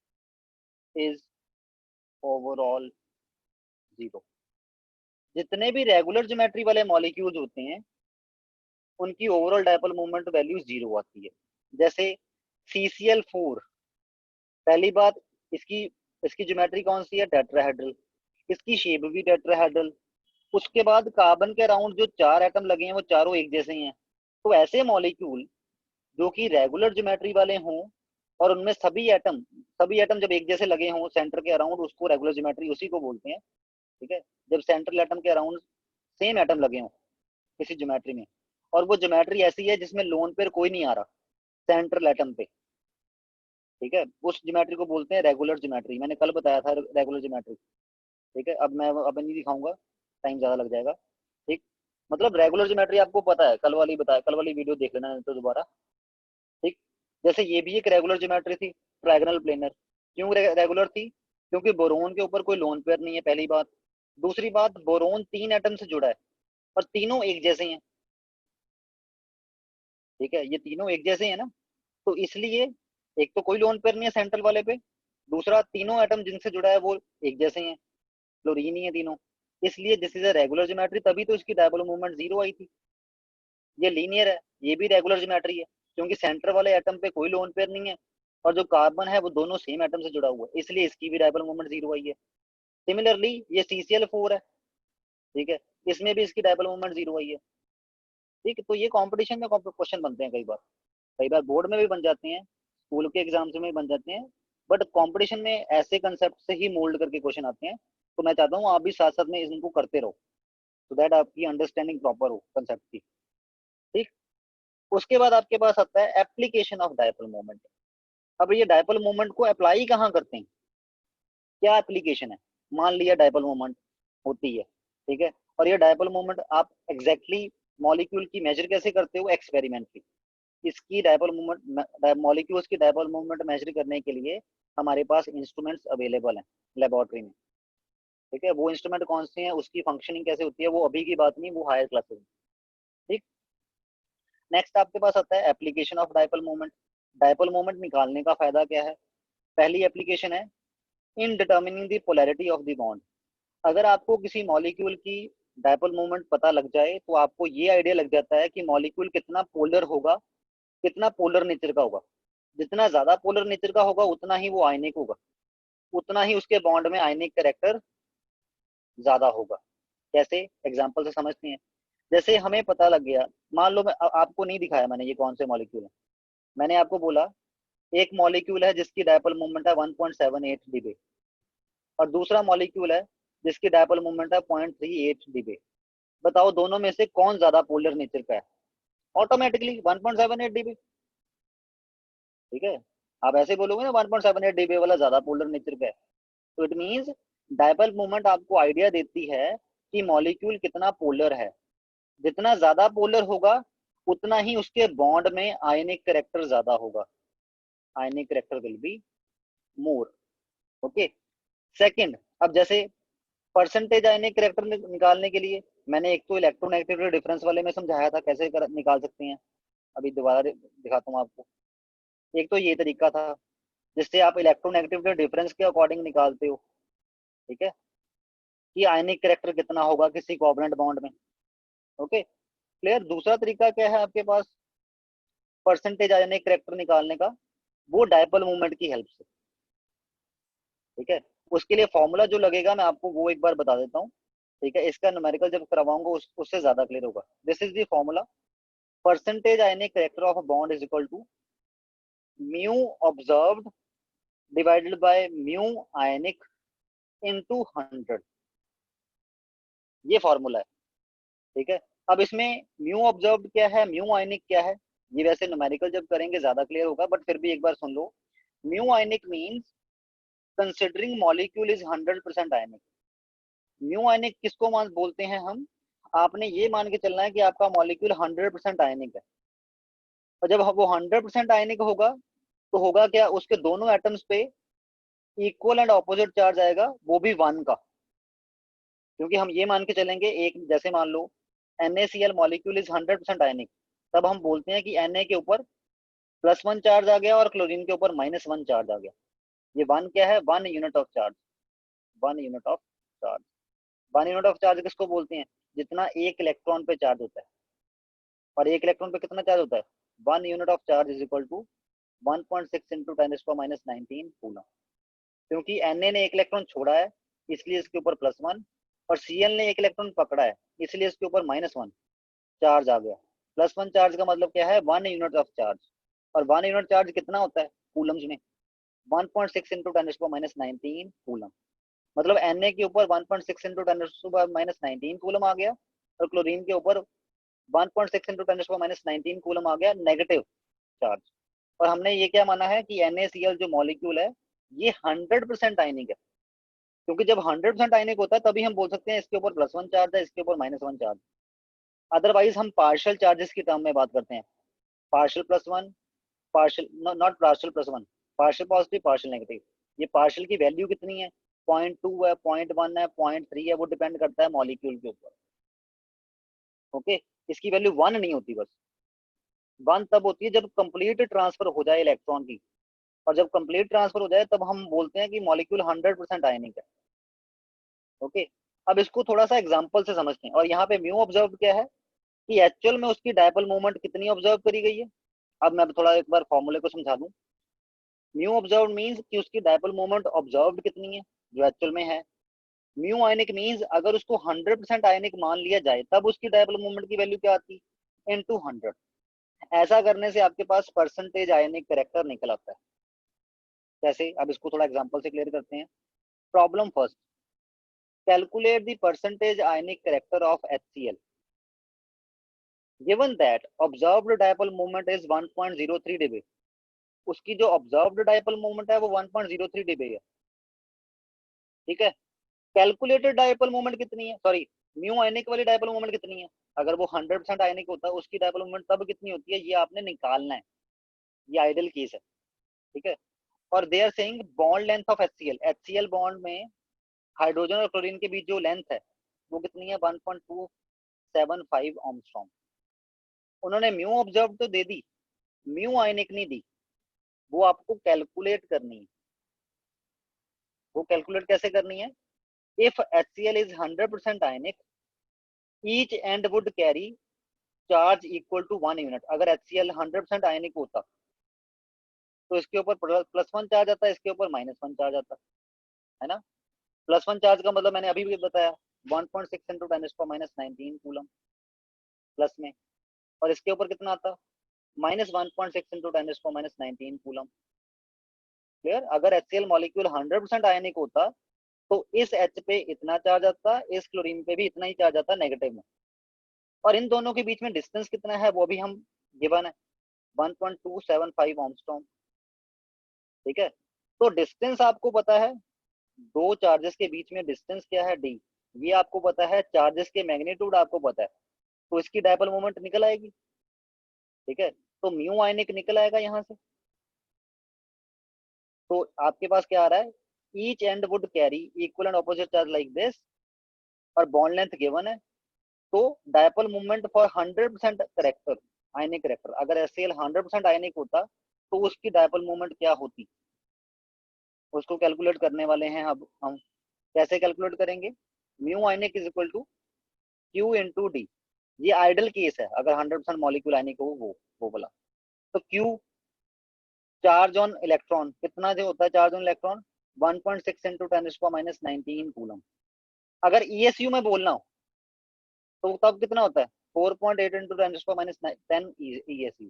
[SPEAKER 1] is overall zero. जितने भी रेगुलर ज्योमेट्री वाले मॉलिक्यूल्स होते हैं उनकी overall dipole moment value zero आती है। जैसे CCl4, पहली बात, इसकी इसकी ज्योमेट्री कौन सी है? टेट्राहेड्रल, इसकी शेप भी टेट्राहेड्रल। उसके बाद कार्बन के अराउंड जो 4 एटम लगे हैं वो चारों एक जैसे हैं। तो ऐसे मॉलिक्यूल जो कि रेगुलर ज्योमेट्री वाले हों और उनमें सभी एटम जब एक जैसे लगे हों सेंटर के अराउंड, उसको रेगुलर ज्योमेट्री उसी को बोलते हैं, ठीक है। जब सेंट्रल एटम के अराउंड सेम एटम लगे हों किसी ज्योमेट्री में, और वो ज्योमेट्री ऐसी है जिसमें लोन पेयर कोई नहीं आ रहा सेंट्रल एटम पे, ठीक है, उस ज्योमेट्री को बोलते हैं रेगुलर ज्योमेट्री। मैंने कल बताया था रेगुलर ज्योमेट्री, ठीक है। अब नहीं दिखाऊंगा, टाइम ज्यादा लग जाएगा, ठीक। मतलब रेगुलर ज्योमेट्री आपको पता है, कल वाली बताया, कल वाली वीडियो देख लेना तो दोबारा, ठीक। जैसे ये भी एक रेगुलर ज्योमेट्री थी, ट्रायगोनल प्लेनर। क्यों रेगुलर थी? क्योंकि बोरोन के ऊपर कोई लोन पेयर नहीं है, पहली बात। दूसरी बात, बोरोन 3 एटम से जुड़ा है और तीनों एक जैसे हैं, ठीक है, ये तीनों एक जैसे हैं ना, तो इसलिए एक तो कोई लोन पेयर नहीं है सेंट्रल वाले पे, दूसरा, तीनों एटम जिनसे जुड़ा है वो एक जैसे हैं, क्लोरीन ही है तीनों, इसलिए this is a regular geometry, तभी तो इसकी डायपोल मूवमेंट 0 आई थी। ये लीनियर है, ये भी रेगुलर ज्योमेट्री है, क्योंकि सेंटर वाले एटम पे कोई लोन पेयर नहीं है और जो कार्बन है वो दोनों सेम एटम से जुड़ा हुआ है, इसलिए इसकी भी डायपोल मूवमेंट 0 आई है। सिमिलरली ये CCl4 है, ठीक है, इसमें भी इसकी डायपोल मूवमेंट 0 आई है। ठीक है, तो ये कंपटीशन में क्वेश्चन बनते हैं कई बार बोर्ड में भी बन जाते हैं, स्कूल के एग्जाम्स में भी बन जाते हैं, बट कंपटीशन में ऐसे कंसेप्ट से ही मोल्ड करके क्वेश्चन आते हैं। तो मैं चाहता हूँ आप भी साथ साथ में इनको करते रहो, सो दैट आपकी अंडरस्टैंडिंग प्रॉपर हो कंसेप्ट की। ठीक, उसके बाद आपके पास आता है एप्लीकेशन ऑफ डायपोल मोमेंट। अब ये डायपोल मोमेंट को अप्लाई कहाँ करते हैं, क्या एप्लीकेशन है। मान लिया डायपोल मोमेंट होती है, ठीक है, और ये डायपोल मोमेंट आप एग्जैक्टली मॉलिक्यूल की मेजर कैसे करते हो, एक्सपेरिमेंटली। इसकी डायपोल मूवमेंट, मॉलिक्यूल्स की डायपोल मूवमेंट मेजर करने के लिए हमारे पास इंस्ट्रूमेंट्स अवेलेबल हैं लेबोरेटरी में। ठीक है, वो इंस्ट्रूमेंट कौन से हैं, उसकी फंक्शनिंग कैसे होती है, वो अभी की बात नहीं, वो हायर क्लासेस में। ठीक, नेक्स्ट आपके पास आता है application of dipole movement. Dipole movement निकालने का फायदा क्या है। पहली एप्लीकेशन है in determining the polarity of the bond. अगर आपको किसी मॉलिक्यूल की डायपोल मूवमेंट पता लग जाए तो आपको ये आइडिया लग जाता है कि मॉलिक्यूल कितना पोलर होगा, कितना पोलर नेचर का होगा। जितना ज्यादा पोलर नेचर का होगा उतना ही वो आयनिक होगा, उतना ही उसके बॉन्ड में आयनिक कैरेक्टर ज्यादा होगा। कैसे, एग्जांपल से समझते हैं। जैसे हमें पता लग गया, मान लो मैं आपको नहीं दिखाया मैंने ये कौन से मॉलिक्यूल है, मैंने आपको बोला एक मॉलिक्यूल है जिसकी डायपोल मूवमेंट है 1.78 डीबे और दूसरा मॉलिक्यूल है जिसकी डायपोल मूवमेंट है 0.38 डीबे। बताओ दोनों में से कौन ज्यादा पोलर नेचर का है। ऑटोमेटिकली 1.78 डीबे। ठीक है, आप ऐसे बोलोगे ना 1.78 डीबे वाला ज्यादा पोलर नेचर का है, तो इट मींस डायपोल मूवमेंट आपको आइडिया देती है कि मॉलिक्यूल कितना पोलर है। जितना ज्यादा पोलर होगा उतना ही उसके बॉन्ड में आयनिक कैरेक्टर ज्यादा होगा, आयनिक character will be more. Okay, second, अब जैसे परसेंटेज आयनिक कैरेक्टर निकालने के लिए मैंने एक तो इलेक्ट्रोनेगेटिविटी डिफरेंस वाले में समझाया था कैसे निकाल सकते हैं, अभी दोबारा दिखाता हूँ आपको। एक तो ये तरीका था जिससे आप इलेक्ट्रोनेगेटिविटी डिफरेंस के अकॉर्डिंग निकालते हो, ठीक है, कि आयनिक कैरेक्टर कितना होगा किसी कोवलेंट बॉन्ड में। Okay, clear. दूसरा तरीका क्या है आपके पास परसेंटेज आयनिक कैरेक्टर निकालने का, वो डायपोल मूवमेंट की हेल्प से। ठीक है, उसके लिए फॉर्मूला जो लगेगा मैं आपको वो एक बार बता देता हूँ। ठीक है, इसका न्यूमेरिकल जब करवाऊंगा उससे ज्यादा क्लियर होगा। This is the formula, percentage ionic character of bond is equal to mu observed divided by mu ionic into 100। ये फॉर्मूला है, ठीक है। अब इसमें म्यू ऑब्जर्व्ड क्या है, म्यू आयनिक क्या है, ये वैसे न्यूमेरिकल जब करेंगे ज्यादा क्लियर होगा, बट फिर भी एक बार सुन लो। Mu ionic means considering molecule is 100% ionic. Mu ionic किसको मान बोलते हैं हम, आपने ये मान के चलना है कि आपका मॉलिक्यूल 100% आयनिक है, और जब वो 100% आयनिक होगा तो होगा क्या, उसके दोनों एटम्स पे इक्वल एंड ऑपोजिट चार्ज आएगा, वो भी 1 का। क्योंकि हम ये मान के चलेंगे, एक जैसे मान लो NaCl मॉलिक्यूल इज 100% आयनिक, तब हम बोलते हैं कि Na के ऊपर +1 चार्ज आ गया और क्लोरीन के ऊपर -1 चार्ज आ गया। ये 1 क्या है, 1 unit of charge, 1 unit of charge. 1 unit of charge किसको बोलते हैं, जितना एक इलेक्ट्रॉन पे चार्ज होता है, और एक इलेक्ट्रॉन पे कितना चार्ज होता है, 1 unit of charge is equal to 1.6 into 10⁻⁻19 coulomb. क्योंकि Na ने एक इलेक्ट्रॉन छोड़ा है इसलिए इसके ऊपर +1, और Cl ने एक इलेक्ट्रॉन पकड़ा है इसलिए इसके ऊपर -1 चार्ज आ गया। +1 चार्ज का मतलब क्या है, 1 यूनिट ऑफ चार्ज, और 1 यूनिट चार्ज कितना होता है कूलम्स में, 1.6 इंटू 10⁻19 कूलम। मतलब Na के ऊपर 1.6 इंटू 10⁻19 कूलम आ गया, और क्लोरीन के ऊपर 1.6 इंटू 10⁻19 कूलम आ गया नेगेटिव चार्ज। और हमने ये क्या माना है कि NaCl जो मॉलिक्यूल है ये 100% आयनिक है, क्योंकि जब 100% आयनिक होता है तभी हम बोल सकते हैं इसके ऊपर +1 चार्ज है, इसके ऊपर -1 चार्ज। अदरवाइज हम पार्शियल चार्जेस की टर्म में बात करते हैं, partial +1, partial not partial +1, partial positive partial negative. ये पार्शियल की वैल्यू कितनी है, 0.2 है, 0.1 है, 0.3 है, वो डिपेंड करता है मॉलिक्यूल के ऊपर। ओके, इसकी वैल्यू 1 नहीं होती, बस 1 तब होती है जब कंप्लीट ट्रांसफर हो जाए इलेक्ट्रॉन की, और जब कंप्लीट ट्रांसफर हो जाए तब हम बोलते हैं कि मॉलिक्यूल 100% आयनिक है। ओके, अब इसको थोड़ा सा एग्जांपल से समझते हैं। और यहाँ पे म्यू ऑब्जर्व क्या है कि एक्चुअल में उसकी डायपोल मोमेंट कितनी ऑब्जर्व करी गई है। अब मैं थोड़ा एक बार फॉर्मूले को समझा दूं। म्यू ऑब्जर्व मींस कि उसकी डायपोल मोमेंट ऑब्जर्व्ड कितनी है जो एक्चुअल में है। म्यू आयनिक मींस अगर उसको 100% आयनिक मान लिया जाए तब उसकी डायपोल मोमेंट की वैल्यू क्या आती है, इनटू 100। ऐसा करने से आपके पास परसेंटेज आयनिक करेक्टर निकल आता है। कैसे, अब इसको थोड़ा एग्जांपल से क्लियर करते हैं। Problem first, calculate the percentage ionic character of HCl given that observed dipole moment is 1.03 dB। उसकी जो ऑब्जर्व्ड डायपोल मोमेंट है वो 1.03 dB है। ठीक है, कैलकुलेटेड डायपोल मोमेंट कितनी है, सॉरी म्यू आयनिक वाली डायपोल मोमेंट कितनी है, अगर वो 100% आयनिक होता है उसकी डायपोल मोमेंट तब कितनी होती है, ये आपने निकालना है। ये आइडियल केस है। ठीक है, और they are saying bond length of HCl bond में हाइड्रोजन और क्लोरीन के बीच जो लेंथ है वो कितनी है, 1.275 ओमस्ट्रॉम। उन्होंने म्यू ऑब्जर्व तो दे दी, म्यू आयनिक नहीं दी, वो आपको कैलकुलेट करनी है। वो कैलकुलेट कैसे करनी है, if HCl is 100% ionic each end would carry charge equal to 1 unit. अगर HCl 100% आयनिक होता तो इसके ऊपर +1 चार्ज आता है, इसके ऊपर -1 चार्ज आता है ना। +1 चार्ज का मतलब मैंने अभी भी बताया 1.6 इंटू 10⁻19 कूलम प्लस में, और इसके ऊपर कितना आता, -1.6 इंटू 10⁻19 कूलम। क्लियर, अगर HCl मॉलिक्यूल 100% आयनिक होता तो इस H पे इतना चार्ज आता, इस क्लोरीन पे भी इतना ही चार्ज आता नेगेटिव में, और इन दोनों के बीच में डिस्टेंस कितना है वो भी हम गिवन है 1.275 ओमस्ट्रॉम। ठीक है, तो डिस्टेंस आपको पता है, दो चार्जेस के बीच में डिस्टेंस क्या है, d, ये आपको पता है, चार्जेस के मैग्नीट्यूड आपको पता है, तो इसकी डायपोल मोमेंट निकल आएगी। ठीक है, तो म्यू आयनिक निकल आएगा यहाँ से। तो आपके पास क्या आ रहा है, each end would carry equal and opposite charge like this, और बॉन्ड लेंथ गिवन है। तो dipole movement for 100% character ionic character, अगर HCl 100% आयनिक होता तो उसकी डायपोल मूवमेंट क्या होती, उसको कैलकुलेट करने वाले हैं। अब हम कैसे कैलकुलेट करेंगे, mu ionic is equal to Q into D. ये आइडल केस है, अगर 100% मॉलिक्यूल आयनिक हो वो बोला। तो Q चार्ज ऑन इलेक्ट्रॉन कितना जो होता है, charge on electron 1.6 into 10⁻19 coulomb. अगर ESU में बोलना हो तो तब कितना होता है, 4.8 इंटू 10⁻10 ESU।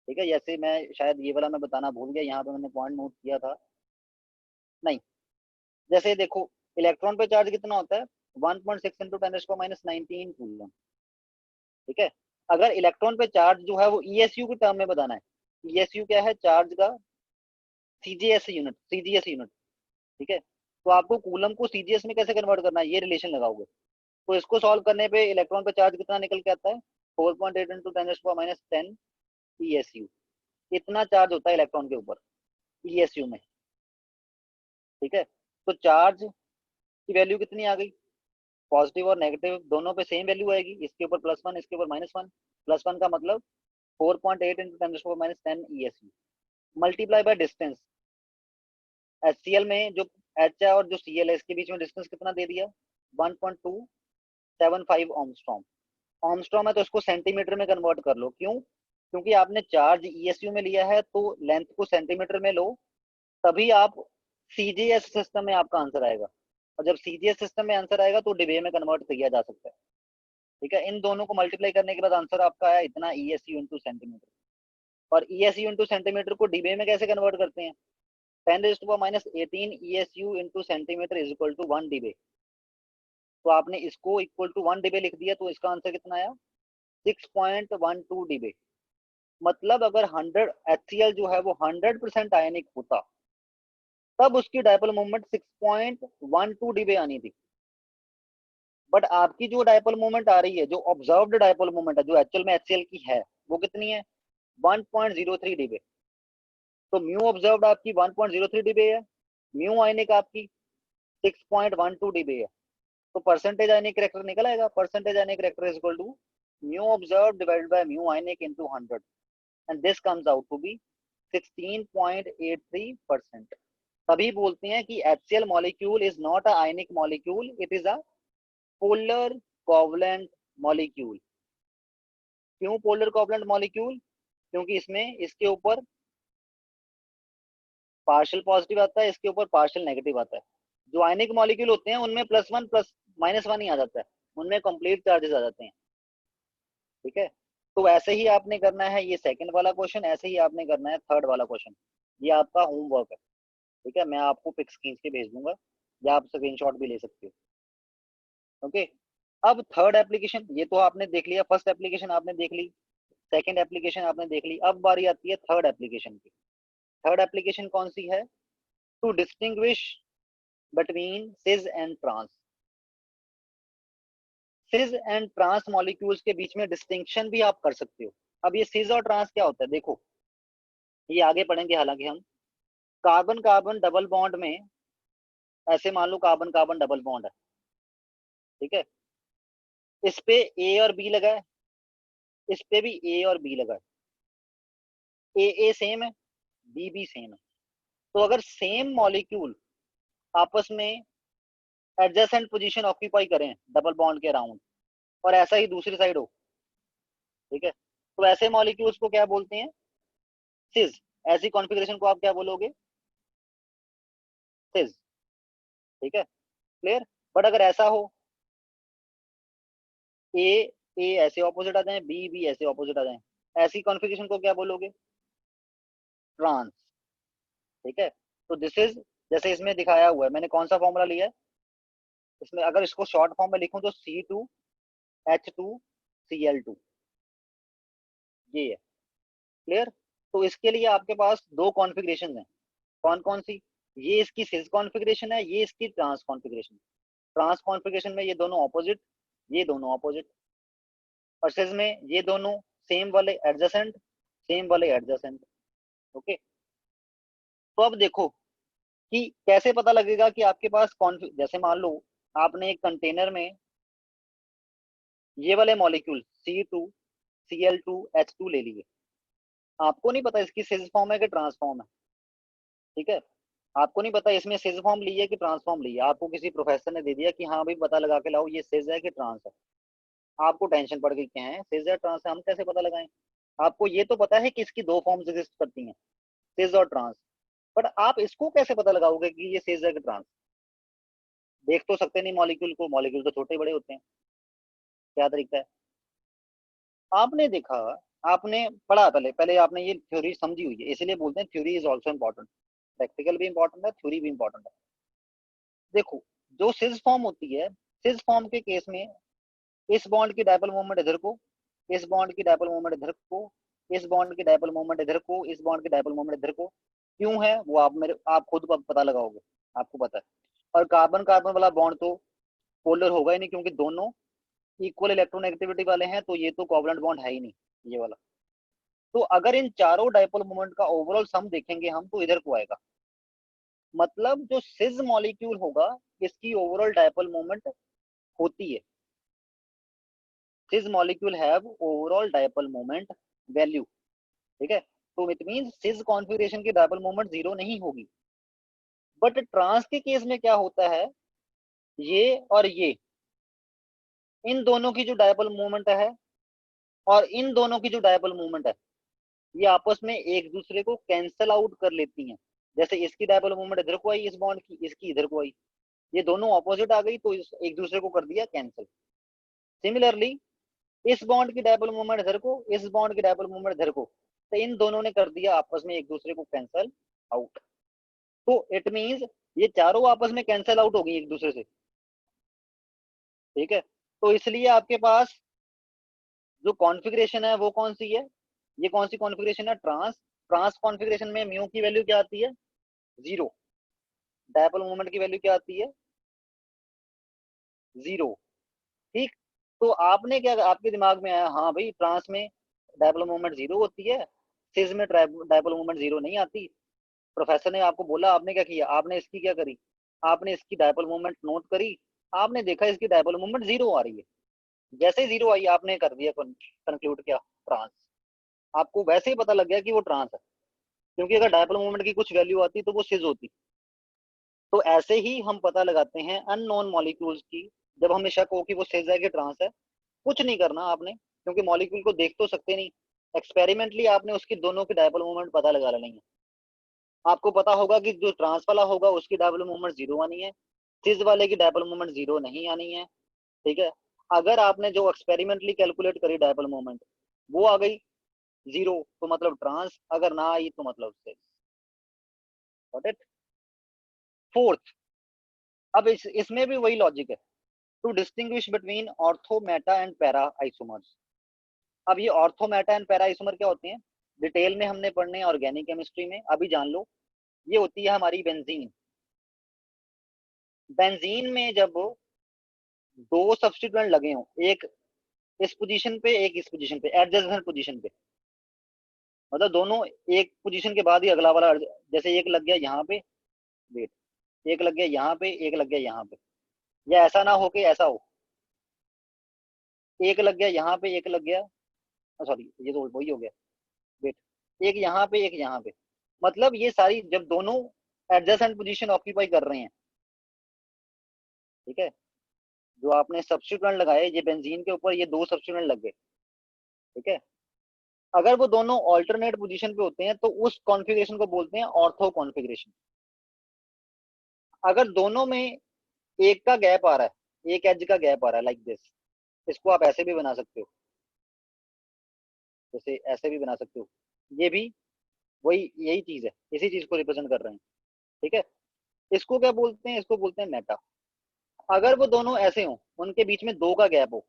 [SPEAKER 1] ठीक है, जैसे मैं शायद ये वाला मैं बताना भूल गया, यहाँ पे मैंने पॉइंट नोट किया था नहीं। जैसे देखो, इलेक्ट्रॉन पे चार्ज कितना होता है, 1.6 इंटू 10⁻19 कूलम। ठीक है, अगर इलेक्ट्रॉन पे चार्ज जो है वो ESU के टर्म में बताना है, ESU क्या है, चार्ज का CGS यूनिट। ठीक है, तो आपको कूलम को CGS में कैसे कन्वर्ट करना है, ये रिलेशन लगाओगे। तो इसको सॉल्व करने पे इलेक्ट्रॉन पे चार्ज कितना निकल के आता है, 4.8 इंटू 10⁻10 ESU। इतना चार्ज होता है इलेक्ट्रॉन के ऊपर ESU में। ठीक है, तो चार्ज की वैल्यू कितनी आ गई, पॉजिटिव और नेगेटिव दोनों पे सेम वैल्यू आएगी, इसके ऊपर +1 इसके ऊपर -1। +1 का मतलब 4.8 into 10⁻10 ESU multiply by distance. HCl में जो H है और जो Cl है इसके बीच में डिस्टेंस कितना दे दिया, 1.275 ओमस्ट्रॉम। ओमस्ट्रॉम है तो इसको सेंटीमीटर में कन्वर्ट कर लो, क्यों, क्योंकि आपने चार्ज ESU में लिया है तो लेंथ को सेंटीमीटर में लो, तभी आप CGS सिस्टम में आपका आंसर आएगा, और जब CGS सिस्टम में आंसर आएगा तो डिबे में कन्वर्ट किया जा सकता है। ठीक है, इन दोनों को मल्टीप्लाई करने के बाद आंसर आपका आया इतना ESU इंटू सेंटीमीटर। और ESU इंटू सेंटीमीटर को डिबे में कैसे कन्वर्ट करते हैं, 10⁻18 ESU into centimetre is equal to 1 debye. तो आपने इसको इक्वल टू 1 डिबे लिख दिया, तो इसका आंसर कितना आया, 6.12 डिबे। मतलब अगर 100 HCl जो है वो 100% आयनिक होता तब उसकी डायपोल मूवमेंट 6.12 डिबे आनी थी। बट आपकी जो डायपोल मूवमेंट आ रही है, जो ऑब्जर्व्ड डायपोल मूवमेंट है जो एक्चुअल में HCl की है, वो कितनी है, 1.03 डिबे। तो म्यू ऑब्जर्व्ड आपकी 1.03 डिबे है, म्यू आयनिक आपकी 6.12 डिबे है। तो परसेंटेज आयनिक करेक्टर निकल आएगा, percentage ionic character is equal to mu observed divided by mu ionic into 100, and this comes out to be 16.83%। तभी बोलते हैं कि HCl molecule is not a ionic molecule, it is a polar covalent molecule. क्यों polar covalent molecule? क्योंकि इसमें इसके ऊपर partial positive आता है, इसके ऊपर पार्शियल नेगेटिव आता है। जो आयनिक मॉलिक्यूल होते हैं उनमें +1 प्लस -1 ही आ जाता है, उनमें कंप्लीट चार्जेस आ जाते हैं। ठीक है, तो ऐसे ही आपने करना है ये सेकंड वाला क्वेश्चन, ऐसे ही आपने करना है थर्ड वाला क्वेश्चन। ये आपका होमवर्क है। ठीक है, मैं आपको पिक्स खींच के भेज दूंगा या आप स्क्रीनशॉट भी ले सकते हो। ओके, अब थर्ड एप्लीकेशन, ये तो आपने देख लिया, फर्स्ट एप्लीकेशन आपने देख ली, सेकंड एप्लीकेशन आपने देख ली। अब बारी आती है थर्ड एप्लीकेशन की। थर्ड एप्लीकेशन कौन सी है? To distinguish between cis and trans. Cis and trans molecules के बीच में डिस्टिंक्शन भी आप कर सकते हो। अब ये सिस और ट्रांस क्या होता है, देखो ये आगे पढ़ेंगे हालांकि हम। कार्बन कार्बन डबल बॉन्ड में, ऐसे मान low carbon carbon double bond है, ठीक है, इस पे ए और बी लगा है, इस पे भी ए और बी लगा है, ए सेम है, बी सेम है। तो अगर सेम मॉलिक्यूल आपस में एडजेसेंट पोजीशन ऑक्यूपाई करें डबल बॉन्ड के अराउंड, और ऐसा ही दूसरी साइड हो, ठीक है, तो ऐसे मॉलिक्यूल्स को क्या बोलते हैं? सिस। ऐसी कॉन्फ़िगरेशन को आप क्या बोलोगे? सिस। ठीक है, क्लियर। बट अगर ऐसा हो, ए ए ऐसे ऑपोजिट आ जाए, बी ऐसे ऑपोजिट आ जाए, ऐसी कॉन्फ़िगरेशन को क्या बोलोगे? ट्रांस। ठीक है, तो दिस इज, जैसे इसमें दिखाया हुआ है, मैंने कौन सा फॉर्मूला लिया है इसमें, अगर इसको शॉर्ट फॉर्म में लिखूं तो C2H2Cl2, ये है, क्लियर। तो इसके लिए आपके पास दो कॉन्फ़िगरेशन है, कौन कौन सी? ये इसकी सिस कॉन्फ़िगरेशन है, ये इसकी ट्रांस कॉन्फ़िगरेशन। ट्रांस कॉन्फ़िगरेशन में ये दोनों ऑपोजिट, ये दोनों ऑपोजिट, और सिस में ये दोनों सेम वाले एडजेसेंट, सेम वाले एडजेसेंट। ओके, तो अब देखो कि कैसे पता लगेगा कि आपके पास कौन, जैसे मान लो आपने एक कंटेनर में ये वाले मॉलिक्यूल C2Cl2H2 ले लिए, आपको नहीं पता इसकी सिस फॉर्म है कि ट्रांस फॉर्म है, ठीक है, आपको नहीं पता इसमें सिस फॉर्म ली है कि ट्रांस फॉर्म ली है, आपको किसी प्रोफेसर ने दे दिया कि हाँ भाई पता लगा के लाओ ये सिस है कि ट्रांस है। आपको टेंशन पड़ गई, क्या है सिस है ट्रांस है, हम कैसे पता लगाएं? आपको ये तो पता है कि इसकी दो फॉर्म्स एग्जिस्ट करती हैं, सिस और ट्रांस, बट आप इसको कैसे पता लगाओगे कि ये सिस है कि ट्रांस? देख तो सकते नहीं मॉलिक्यूल को, मॉलिक्यूल तो छोटे बड़े होते हैं, क्या तरीका है? आपने देखा, आपने पढ़ा, पहले पहले आपने ये थ्योरी समझी हुई है, इसलिए बोलते हैं theory is also important. Practical भी इंपॉर्टेंट है, थ्योरी भी इंपॉर्टेंट है। देखो, जो सिस फॉर्म होती है, सिस फॉर्म के केस में इस बॉन्ड की डायपोल मोमेंट इधर को, इस बॉन्ड की डायपोल मोमेंट इधर को, इस बॉन्ड की डायपोल मोमेंट इधर को, इस बॉन्ड की डायपोल मोमेंट इधर को। क्यों है वो आप खुद पता लगाओगे, आपको पता है। और कार्बन कार्बन वाला बॉन्ड तो पोलर होगा ही नहीं, क्योंकि दोनों इक्वल इलेक्ट्रोनेगेटिविटी वाले हैं, तो ये तो कोवलेंट बॉन्ड है ही नहीं, ये वाला। तो अगर इन चारों डायपोल मोमेंट का ओवरऑल सम देखेंगे हम, तो इधर को आएगा। मतलब जो सिस मॉलिक्यूल होगा, इसकी ओवरऑल डायपोल मोमेंट होती है, cis molecule have overall dipole moment value, ठीक है। तो इट मींस सिस कॉन्फ़िगरेशन की डायपोल मोमेंट जीरो नहीं होगी। बट ट्रांस के केस में क्या होता है, ये और ये, इन दोनों की जो डायपोल मोमेंट है और इन दोनों की जो डायपोल मोमेंट है, ये आपस में एक दूसरे को कैंसल आउट कर लेती हैं। जैसे इसकी डायपोल मोमेंट इधर को आई, इस बॉन्ड की, इसकी इधर को आई, ये दोनों ऑपोजिट आ गई, तो एक दूसरे को कर दिया कैंसिल। सिमिलरली इस बॉन्ड की डायपोल मोमेंट इधर को, इस बॉन्ड की डायपोल मोमेंट इधर को, तो इन दोनों ने कर दिया आपस में एक दूसरे को कैंसल आउट। तो इट मींस ये चारों आपस में कैंसल आउट हो गई एक दूसरे से, ठीक है। तो इसलिए आपके पास जो कॉन्फ़िगरेशन है वो कौन सी है, ये कौन सी कॉन्फ़िगरेशन है? ट्रांस। ट्रांस कॉन्फ़िगरेशन में म्यू की वैल्यू क्या आती है? जीरो। डायपोल मोमेंट की वैल्यू क्या आती है? जीरो। ठीक, तो आपने क्या, आपके दिमाग में आया हाँ भाई ट्रांस में डायपोल मोमेंट जीरो होती है, सिस में डायपोल मोमेंट जीरो नहीं आती। प्रोफेसर ने आपको बोला, आपने क्या किया, आपने इसकी क्या करी, आपने इसकी डायपोल मोमेंट नोट करी, आपने देखा इसकी डायपोल मोमेंट जीरो आ रही है, जैसे ही जीरो आई आपने कर दिया कंक्लूड क्या, ट्रांस। आपको वैसे ही पता लग गया कि वो ट्रांस है। क्योंकि अगर डायपोल मोमेंट की कुछ वैल्यू आती तो वो सिज होती। तो ऐसे ही हम पता लगाते हैं अननोन मॉलिक्यूल्स की, जब हमें शक हो कि वो सिज है कि ट्रांस है। कुछ नहीं करना आपने, क्योंकि मॉलिक्यूल को देख तो सकते नहीं, एक्सपेरिमेंटली आपने उसकी दोनों की डायपोल मोमेंट पता लगा लेनी है। आपको पता होगा कि जो ट्रांस वाला होगा उसकी डायपोल मोमेंट जीरो आनी है, सिज वाले की डायपोल मोमेंट जीरो नहीं आनी है। ठीक है, अगर आपने जो एक्सपेरिमेंटली कैलकुलेट करी डायपोल मोमेंट वो आ गई जीरो तो मतलब ट्रांस, अगर ना आई तो मतलब सिज। Got it. फोर्थ, अब इसमें भी वही लॉजिक है, to distinguish between ortho meta and para isomers. अब ये ortho meta and para isomer क्या होते हैं, डिटेल में हमने पढ़ने हैं ऑर्गेनिक केमिस्ट्री में, अभी जान लो। ये होती है हमारी बेंजीन। बेंजीन में जब दो सब्स्टिट्यूएंट लगे हों, एक इस पोजीशन पे एक इस पोजीशन पे, एडजेसेंट पोजीशन पे, मतलब दोनों एक पोजीशन के बाद ही अगला वाला, जैसे एक लग गया यहाँ पे, वेट, एक लग गया यहाँ पे, एक लग गया यहाँ पे, या ऐसा ना हो कि ऐसा हो, एक लग गया यहाँ पे, एक लग गया, सॉरी ये तो वही हो गया, वेट, एक यहाँ पे एक यहाँ पे, मतलब ये सारी जब दोनों एडजेसेंट पोजीशन ऑक्यूपाई कर रहे हैं, ठीक है, जो आपने सब्स्टिट्यूएंट लगाए ये बेंजीन के ऊपर, ये दो सब्स्टिट्यूएंट लग गए, ठीक है, अगर वो दोनों ऑल्टरनेट पोजीशन पे होते हैं तो उस कॉन्फ़िगरेशन को बोलते हैं ऑर्थो कॉन्फ़िगरेशन। अगर दोनों में एक का गैप आ रहा है, एक एज का गैप आ रहा है लाइक दिस, इसको आप ऐसे भी बना सकते हो, जैसे ऐसे भी बना सकते हो, ये भी वही यही चीज है, इसी चीज को रिप्रेजेंट कर रहे हैं, ठीक है। इसको क्या बोलते हैं, इसको बोलते हैं मेटा। अगर वो दोनों ऐसे हो, उनके बीच में दो का गैप हो,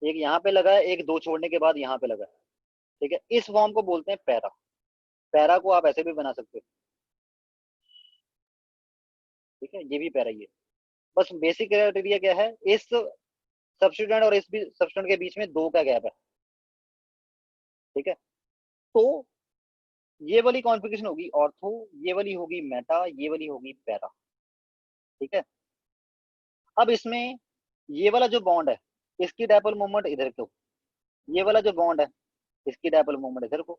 [SPEAKER 1] एक यहाँ पे लगा है, एक दो छोड़ने के बाद यहाँ पे लगा है, ठीक है, इस फॉर्म को बोलते हैं पैरा। पैरा को आप ऐसे भी बना सकते हो, ठीक है, ये भी पैरा ही है। बस बेसिक क्राइटेरिया क्या है, इस सब्स्टिट्यूएंट और इस सब्स्टिट्यूएंट के बीच में दो का गैप है, ठीक है। तो ये वाली कॉन्फ़िगरेशन होगी ऑर्थो, ये वाली होगी मेटा, ये वाली होगी पैरा, ठीक है। अब इसमें ये वाला जो बॉन्ड है, इसकी डायपोल मोमेंट इधर को, ये वाला जो बॉन्ड है इसकी डायपोल मोमेंट इधर को,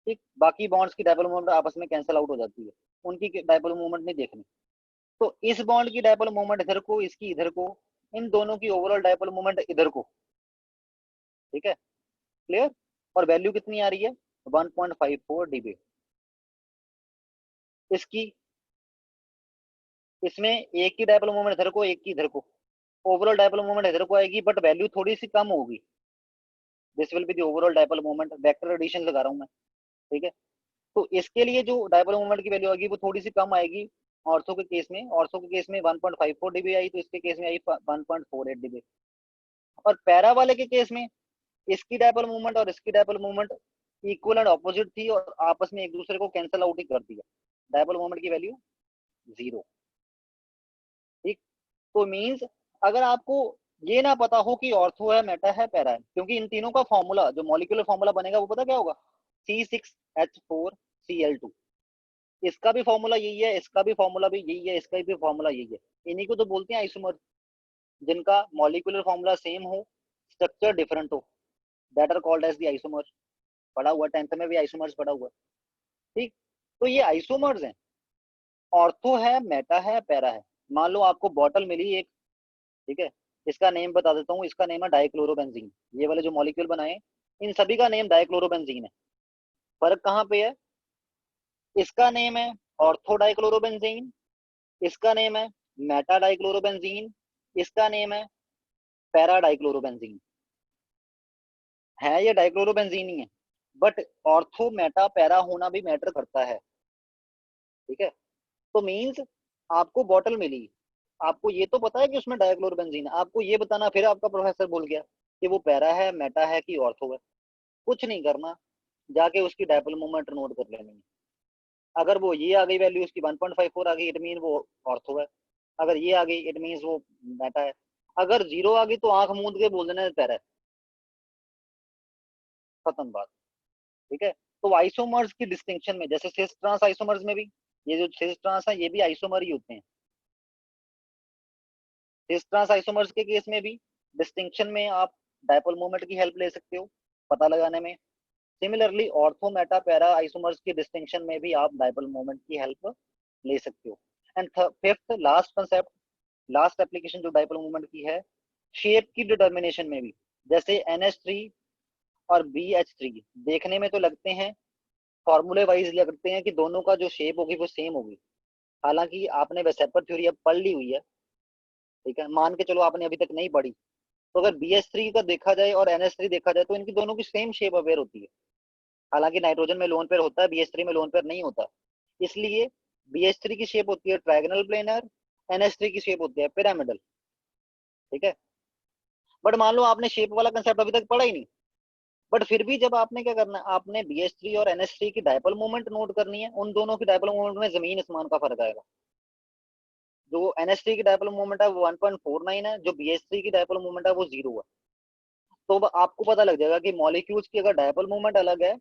[SPEAKER 1] ठीक, बाकी बॉन्ड्स की डायपोल मोमेंट आपस में कैंसिल आउट हो जाती है, उनकी डायपोल मोमेंट नहीं देखनी। तो इस बॉन्ड की डायपोल मोमेंट इधर को, इसकी इधर को, इन दोनों की ओवरऑल डायपोल मोमेंट इधर को, ठीक है, क्लियर। और वैल्यू कितनी आ रही है, 1.54 डीबी इसकी। इसमें एक की डायपोल मोमेंट इधर को, एक की इधर को, ओवरऑल डायपोल मोमेंट इधर को आएगी, बट वैल्यू थोड़ी सी कम होगी। This will be the overall dipole moment, vector addition लगा रहा हूं मैं, ठीक है। तो इसके लिए जो डायपोल मोमेंट की वैल्यू आएगी वो थोड़ी सी कम आएगी। ऑर्थो के केस में, ऑर्थो के केस में 1.54 डीबी आई, तो इसके केस में आई 1.48 डीबी। और पैरा वाले के केस में इसकी डायपोल मूवमेंट और इसकी dipole movement equal and opposite थी, और आपस में एक दूसरे को कैंसिल आउट ही कर दिया, डायपोल मूवमेंट की वैल्यू जीरो, ठीक। तो मींस अगर आपको ये ना पता हो कि ऑर्थो है, मेटा है, पैरा है, क्योंकि इन तीनों का फॉर्मूला, जो मॉलिक्यूलर फॉर्मूला बनेगा वो पता क्या होगा, C6H4Cl2। इसका भी फॉर्मूला यही है, इसका भी फॉर्मूला भी यही है, इसका भी फॉर्मूला यही है। इन्हीं को तो बोलते हैं आइसोमर, जिनका मॉलिक्यूलर फॉर्मूला सेम हो, स्ट्रक्चर डिफरेंट हो, that are called as the isomer. पढ़ा हुआ 10th में भी आइसोमर्स पढ़ा हुआ, ठीक। तो ये आइसोमर्स हैं, ऑर्थो है, मेटा है, पैरा है। मान लो आपको बॉटल मिली एक, ठीक है, इसका नेम बता देता हूँ, इसका नेम है डाइक्लोरोबेंजीन। ये वाले जो मॉलिक्यूल बनाए इन सभी का नेम डाइक्लोरोबेंजीन है। फर्क कहाँ पे है, इसका नेम है ऑर्थो डाइक्लोरोबेंजीन, इसका नेम है मेटा डाइक्लोरोबेंजीन, इसका नेम है पैरा डाइक्लोरोबेंजीन। है ये डाइक्लोरोबेंजीन ही है, बट ऑर्थो मेटा पैरा होना भी मैटर करता है, ठीक है। तो मींस आपको बॉटल मिली, आपको ये तो पता है कि उसमें डाइक्लोरोबेंजीन है, आपको ये बताना फिर आपका प्रोफेसर भूल गया कि वो पैरा है, मेटा है कि ऑर्थो है। कुछ नहीं करना, जाके उसकी डायपोल मोमेंट नोट कर लेनी है। अगर वो ये आ गई वैल्यू उसकी 1.54 आ गई, इट मीन वो ऑर्थो है। अगर ये आ गई इट मीन वो मेटा है। अगर जीरो आ गई तो आंख मूंद के बोल देना पैरा है, खत्म बात, ठीक है। तो आइसोमर्स की डिस्टिंक्शन में, जैसे सिस ट्रांस आइसोमर्स में भी, ये जो सिस ट्रांस है ये भी आइसोमर ही होते हैं। सिस ट्रांस आइसोमर्स के केस में भी डिस्टिंक्शन में आप डायपोल मोमेंट की हेल्प ले सकते हो पता लगाने में। Similarly ortho Meta para isomers की डिस्टिंक्शन में भी आप डायपोल मोमेंट की हेल्प ले सकते हो। And fifth last concept, last application जो डायपोल मोमेंट की है, शेप की डिटर्मिनेशन में भी। जैसे NH3 और BH3 देखने में तो लगते हैं, फॉर्मूले वाइज लगते हैं कि दोनों का जो शेप होगी वो सेम होगी, हालांकि आपने वेसेपर थ्योरी अब पढ़ ली हुई है, ठीक है, मान के चलो आपने अभी तक नहीं पढ़ी, तो अगर BH3 का देखा जाए और NH3 देखा जाए तो इनकी दोनों की सेम शेप अवेयर होती है, हालांकि नाइट्रोजन में लोन पेयर होता है, BH3 में लोन पेयर नहीं होता। इसलिए BH3 की शेप होती है ट्रायगोनल प्लेनर, NH3 की शेप होती है पिरामिडल, ठीक है। बट मान लो आपने शेप वाला कंसेप्ट अभी तक पढ़ा ही नहीं, बट फिर भी जब आपने क्या करना है, आपने BH3 और NH3 की डायपोल मोमेंट नोट करनी है, उन दोनों की डायपोल मोमेंट में जमीन आसमान का फर्क आएगा। जो NH3 की डायपोल मोमेंट है वो 1.49 है, जो BH3 की डायपोल मोमेंट है वो 0 है। तो आपको पता लग जाएगा कि मॉलिक्यूल्स की अगर डायपोल मोमेंट अलग है,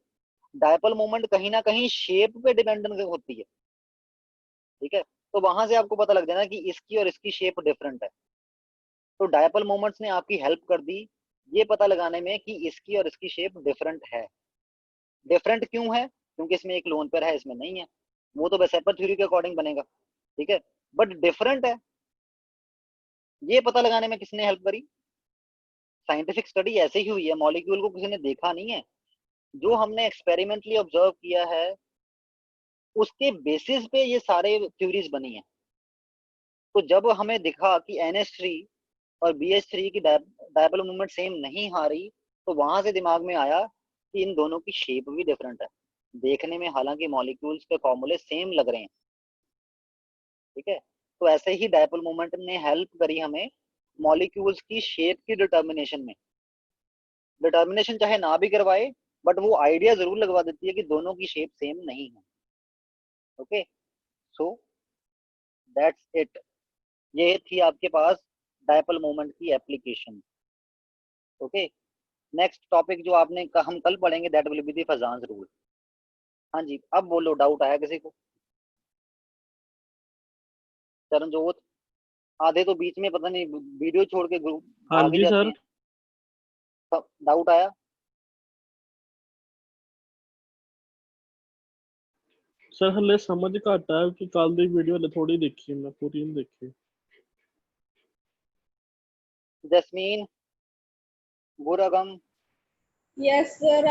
[SPEAKER 1] डायपोल मोमेंट कहीं ना कहीं शेप पे डिपेंडेंट होती है, ठीक है। तो वहां से आपको पता लग जाना कि इसकी और इसकी शेप डिफरेंट है। तो डायपोल मोमेंट्स ने आपकी हेल्प कर दी ये पता लगाने में कि इसकी और इसकी शेप डिफरेंट है। डिफरेंट क्यों है? क्योंकि इसमें एक लोन पेयर है, इसमें नहीं है, वो तो वेसेपर थ्योरी के अकॉर्डिंग बनेगा, ठीक है। बट डिफरेंट है, ये पता लगाने में किसने हेल्प करी? साइंटिफिक स्टडी ऐसे ही हुई है, मॉलिक्यूल को किसी ने देखा नहीं है, जो हमने एक्सपेरिमेंटली ऑब्जर्व किया है उसके बेसिस पे ये सारे थ्योरीज बनी है। तो जब हमें दिखा कि NH3 और BH3 की डायपोल मोमेंट सेम नहीं आ रही, तो वहां से दिमाग में आया कि इन दोनों की शेप भी डिफरेंट है देखने में, हालांकि मॉलिक्यूल्स के फॉर्मूले सेम लग रहे हैं, ठीक है। तो ऐसे ही डायपोल मोमेंट ने हेल्प करी हमें मॉलिक्यूल्स की शेप की डिटर्मिनेशन में। डिटर्मिनेशन चाहे ना भी करवाए, बट वो आइडिया जरूर लगवा देती है कि दोनों की शेप सेम नहीं है। Okay, so that's it. ये थी आपके पास डायपोल मोमेंट की एप्लीकेशन। ओके, नेक्स्ट टॉपिक जो आपने हम कल पढ़ेंगे that will be the फजान्स rule. हाँ जी, अब बोलो, डाउट आया किसी को? चरणजोत, आधे तो बीच में पता नहीं वीडियो छोड़ के ग्रुप
[SPEAKER 2] हाँ
[SPEAKER 1] भाग ही
[SPEAKER 2] जी
[SPEAKER 1] जाते
[SPEAKER 2] सर।
[SPEAKER 1] हैं। सब डाउट आया?
[SPEAKER 2] सर हले समझ घट आया कि कल दी वीडियो हले थोड़ी देखी, मैं पूरी नहीं देखी।
[SPEAKER 1] Jasmeen, Gurgam,
[SPEAKER 3] yes sir.